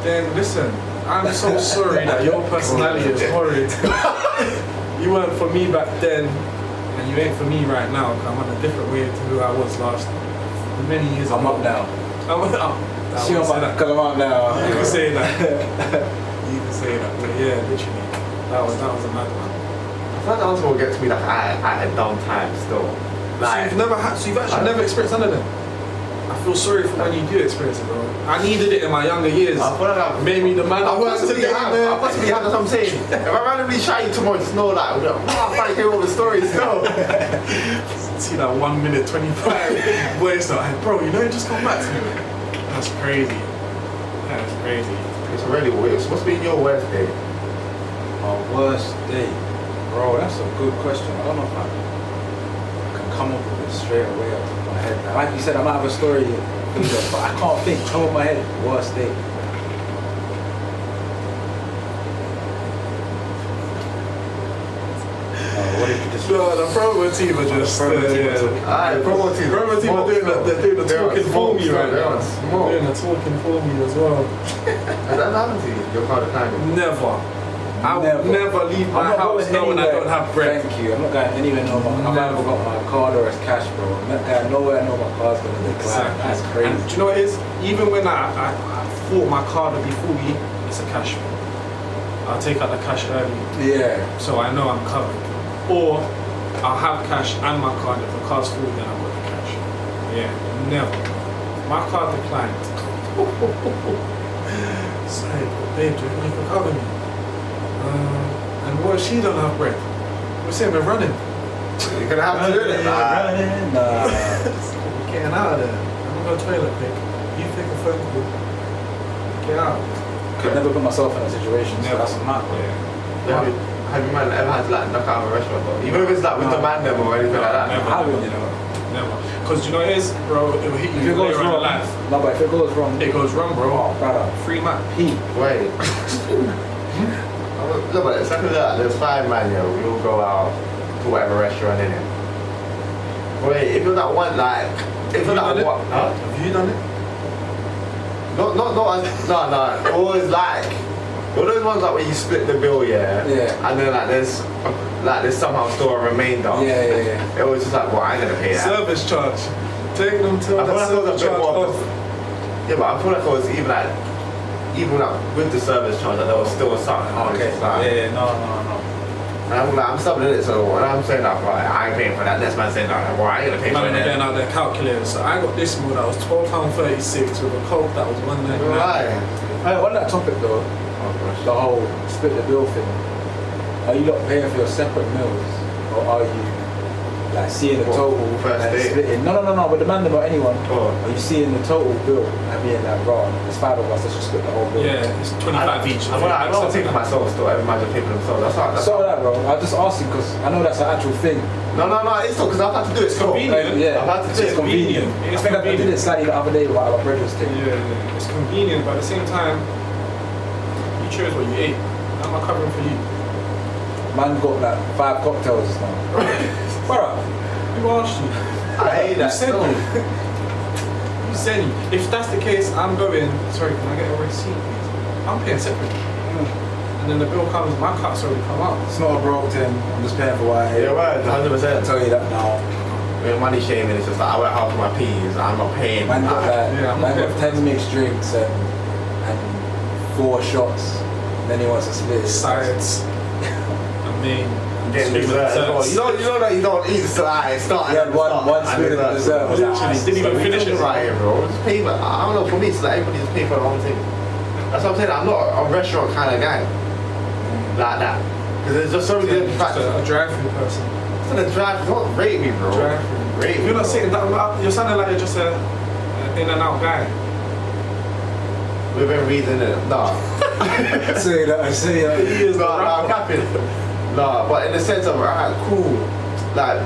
Then listen, I'm so sorry that your personality is horrid. You weren't for me back then, and you ain't for me right now. I'm on a different way to who I was many years ago. I'm up now. I'm up. She on my, because I'm up now. You can say that. You can say that. But yeah, literally, that was a mad one. That answer will get to me like at a dumb time still. Like, So you've actually never experienced none of them? I feel sorry for when you do experience it, bro. I needed it in my younger years. I feel like I've Maybe the man I possibly have, that's what I'm saying. If I randomly shout you tomorrow, just know like, I'm trying to hear all the stories still. See that 1 minute 25 voice note, like, bro, you know, just come back to me. That's crazy. That's crazy. It's really weird. It's supposed to be your worst day. My worst day, bro. That's a good question. I don't know if I can come up with it straight away off the top of my head. Now, like you said, I might have a story, but I can't think. Top of my head, worst day. What did you just? No, the promo team are just. Alright, promo team. Promo team are doing the talking for me right now. Smoke. Doing the talking for me as well. Has that happened to you? Your car climbing? Never. I would never leave my house knowing I don't have bread. Thank you. I'm not going anywhere. No, I've either got my card or it's cash, bro. I'm not going nowhere. I know my car's gonna decline. Exactly. That's crazy. And do you know what it is? Even when I thought my card would be fully, it's a cash. I'll take out the cash early, Yeah. so I know I'm covered. Or I'll have cash and my card. If the card's full, then I've got the cash. Yeah, never. My card declined. Sorry, babe, do you can cover me? And what if she don't have bread? We're saying we're running. You're gonna have to do it. Running. Nah. We're getting out of there. I'm going to toilet pick. You take a phone call. Get out. Could never put myself in a situation. So Never. that's a mad. Yeah. Have you man ever had to like knock out of a restaurant though? Even if it's like with the man them or anything like that. Never. Haven't, you Never. Because you know what it is, bro, it will hit If you it goes later on in wrong, life. no, but if it goes wrong, It goes wrong, bro. Oh, brother. Free man. Pete. Wait. No, but it's like that. There's 5 man, yo. We all go out to whatever restaurant in it. Wait, if you're that one, like, if you're that one, huh? Have you done it? No. Always like, all those ones like where you split the bill, yeah. Yeah. And then there's somehow still a remainder. Yeah. It was just like, well, I ain't gonna pay that. Service charge. Take them to I feel the like it was a service bit charge more. off. Yeah, but I feel like it was even with the service charge, that there was still something. Okay. Yeah. No. And I'm like, I'm subbing it, so when I'm saying that, right, I ain't paying for that. Next man saying that, well, I ain't gonna pay for Man, they're that. getting out their calculators. So I got this meal that was £12.36 with a Coke that was £1.99. Right. Hey, on that topic though, the whole split the bill thing. Are you not paying for your separate meals, or are you like seeing the total First and date? splitting? No. But the man or anyone. Oh. Are you seeing the total bill and being like, raw? There's 5 of us. Let's just split the whole bill. Yeah, it's 25 each. I don't take for myself still. Every man just pay for themselves. That's So that, bro. I just asked you because I know that's an actual thing. No, it's still because I've had to do it still. Convenient. Yeah, I've had to do it's it. convenient. It's I think I did convenient. it slightly the other day with our brethren's thing. Yeah, it's convenient, but at the same time, you chose what you ate. How am I covering for you? Man got like 5 cocktails now. Brother, Who asked you? I hate that You said still. you. You said you. If that's the case, I'm going, sorry, can I get a receipt, please? I'm paying separate. And then the bill comes, my cut's already come out. it's not a broke thing. I'm just paying for what I ate. Yeah, right, 100%. I'll tell you that now. With money shaming, it's just like I went out for my peas. I'm not paying. Man got like, Yeah, I'm man not got paying 10 mixed drinks and 4 shots. Then he wants to split it. Sides. I mean, Getting dessert. You know that you don't eat sides. He had one spoon of dessert. Was Literally, like, didn't even finish it. Right here, bro. Just pay for. I don't know. For me, it's like everybody just pay for their own thing. That's what I'm saying. I'm not a restaurant kind of guy like that. Because there's just so many different just factors. a drive-through person. It's gonna drive. Don't rate me, bro. Drive-through. Rate me. You're not bro. saying that, you're sounding like you're just a in and out guy. We've been reading it. Nah. say that. He is the I'm rapper. capping. Nah, but in the sense of alright, cool. Like,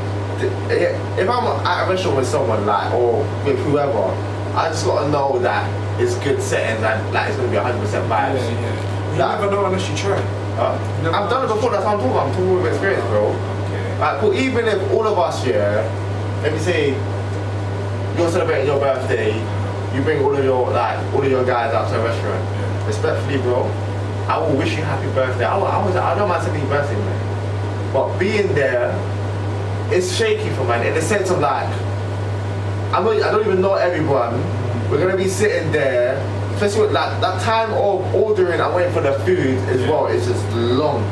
if I'm at a restaurant with someone, like, or with whoever, I just gotta know that it's good settings and like it's gonna be 100% vibes. Yeah. You Like- never know unless you try. I've done it before. That's what I'm talking about. I'm talking with experience, bro. Okay. Like, cool. Even if all of us, yeah, let me say, you're celebrating your birthday, you bring all of your guys out to a restaurant. Yeah. Respectfully, bro, I will wish you happy birthday. I don't mind sending you birthday, man. But being there, it's shaky for man in the sense of like, I don't even know everyone. We're gonna be sitting there, especially with like that time of ordering and waiting for the food as well. It's just long.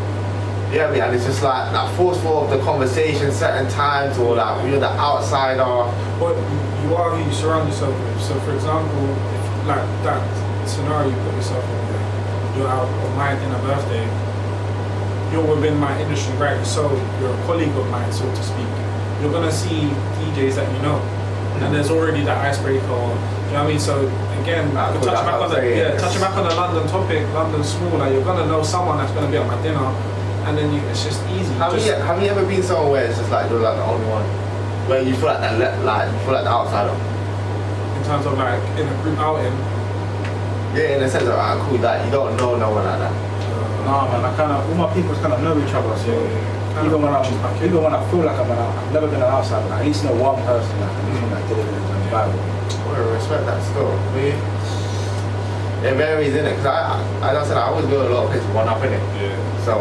Yeah, I mean, and it's just like that forceful of the conversation, certain times, or like you're the outsider. But you are who you surround yourself with. So, for example, if, like that scenario you put yourself in, you're out on my dinner birthday, you're within my industry, right? So, you're a colleague of mine, so to speak. You're gonna see DJs that you know, and there's already that icebreaker. You know what I mean? So, again, touching back on the London topic, London small, like you're gonna know someone that's gonna be at my dinner, and then it's just easy. Have you ever been somewhere where it's just like you're like the only one, where you feel like you feel like the outsider? In terms of like in a group outing. Yeah, in the sense of cool, that you don't know no one like that. Nah, man, all my people kind of know each other, so even when I feel like I've never been an outsider, like, at least know one person that did it in the Bible. I respect that still. Me, it varies in it, because as I said, I always go to a lot of places one up in it. Yeah. So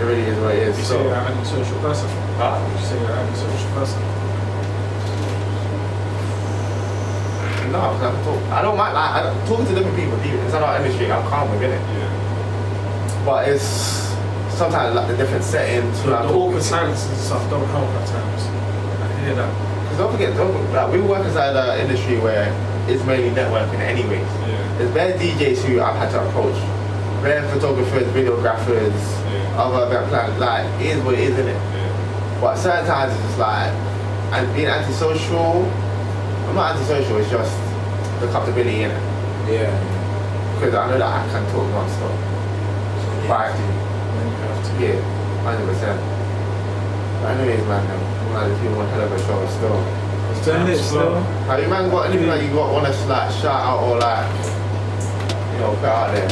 it really is what it is. You say you're an antisocial person. You say you're an antisocial person. No, because I can talk. I don't mind. Talking to different people. Inside our industry, I'm calm within it. Yeah. But it's sometimes like the different settings. The awkward silences and stuff don't help at times. I hear that. Because don't forget, we work inside an industry where it's mainly networking anyways. Yeah. There's bare DJs who I've had to approach. Bare photographers, videographers, other event planners. Like, it is what it is, isn't it? Yeah. But certain times it's just like, and being antisocial, I'm not antisocial, it's just the comfortability in it. Yeah. Because I know that I can talk non-stop. But When you have to. yeah, 100%. But anyways, man, I'm like, people want hell of a show still. Doing it still. Have you man got anything that you want to like shout out or like, put out there?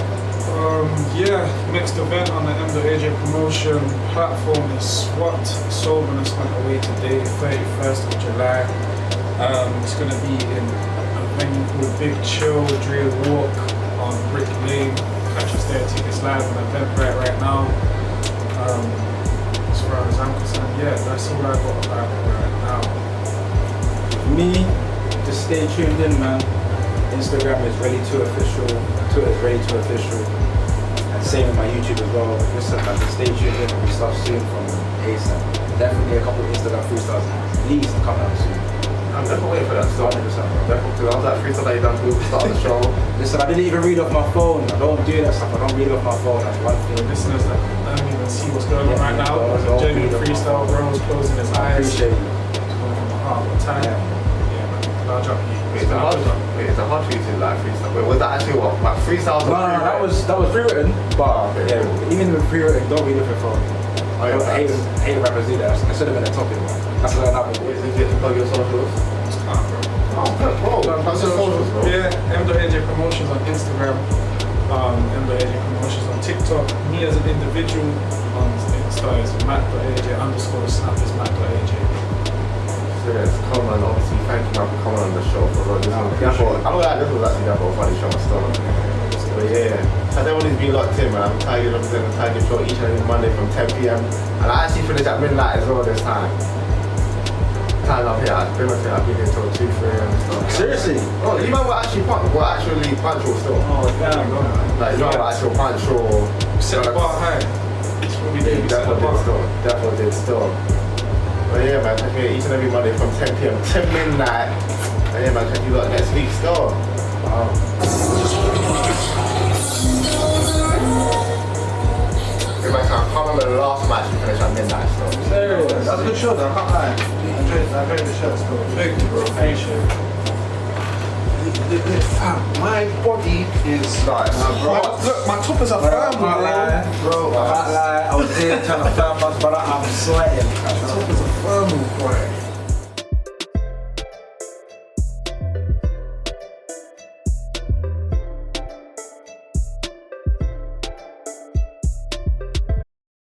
Yeah, next event on the M.AJ promotion platform is SWAT, Soberness went away today, 31st of July. It's going to be in a venue called Big Chill, Dre Walk on Brick Lane. Catch us there, tickets live on Eventbrite right now. As far as I'm concerned, yeah, that's all I got about it right now. Me, just stay tuned in, man. Instagram is Relly2Official, Twitter is Relly2Official, and same with my YouTube as well. Listen, man, just stay tuned in. We start soon from ASAP. Definitely a couple of Instagram freestyles at least coming out soon. I'm definitely waiting for that stuff. 100%. Definitely, because I was like freestyle that you done to start the show. Listen, I didn't even read off my phone. I don't do that stuff. I don't read off my phone. That's one thing. Listeners that don't even see what's going on right now. It's a genuine freestyle, bro. Closing his I eyes. appreciate you. It's coming from the heart. What time? Yeah. Yeah, man. Large up. It's a hard truth to like freestyle. Wait, was that actually what? Like freestyles? No, that was pre-written, but Okay, yeah, cool. even with pre-written, don't read off your phone. Oh, yeah, I hate when rappers do that. It should have been a topic. That's what happened. Wait, so you get to plug your socials? Oh, bro, that's your socials, bro. Yeah, M.AJ Promotions on Instagram, M.AJ Promotions on TikTok. Me as an individual on Insta is Matt.AJ_snap is Matt.AJ. Serious, come on, obviously, thank you man for coming on the show. For this I'm not like this was actually a funny show and stuff. But yeah, as everybody's been locked in, man. I'm Tiger representing the Tiger Show each and every Monday from 10 p.m. And I actually finish at midnight as well this time. Time up here, I've been here till 2, 3 and stuff. Seriously? Oh, you man were actually punctual still. Oh damn, bro. Like, you know, actual punctual. Set the bar high. That's what we Yeah, do. Set the bar. definitely did still. But yeah, man, catch me each and every Monday from 10 p.m. to midnight. And yeah, man, catch you lot next week still. Wow. Yeah, man, so I can't remember the last match we finished at midnight still. Serious? That was a good show though, I can't lie. I enjoyed the show still. Thank you, bro. Appreciate it. Fam, my body is Nice. look, my top is a Bro, I firm, can't lie. bro. I can't lie. I was there trying to film us, but I'm sweating. My top is a firm, boy.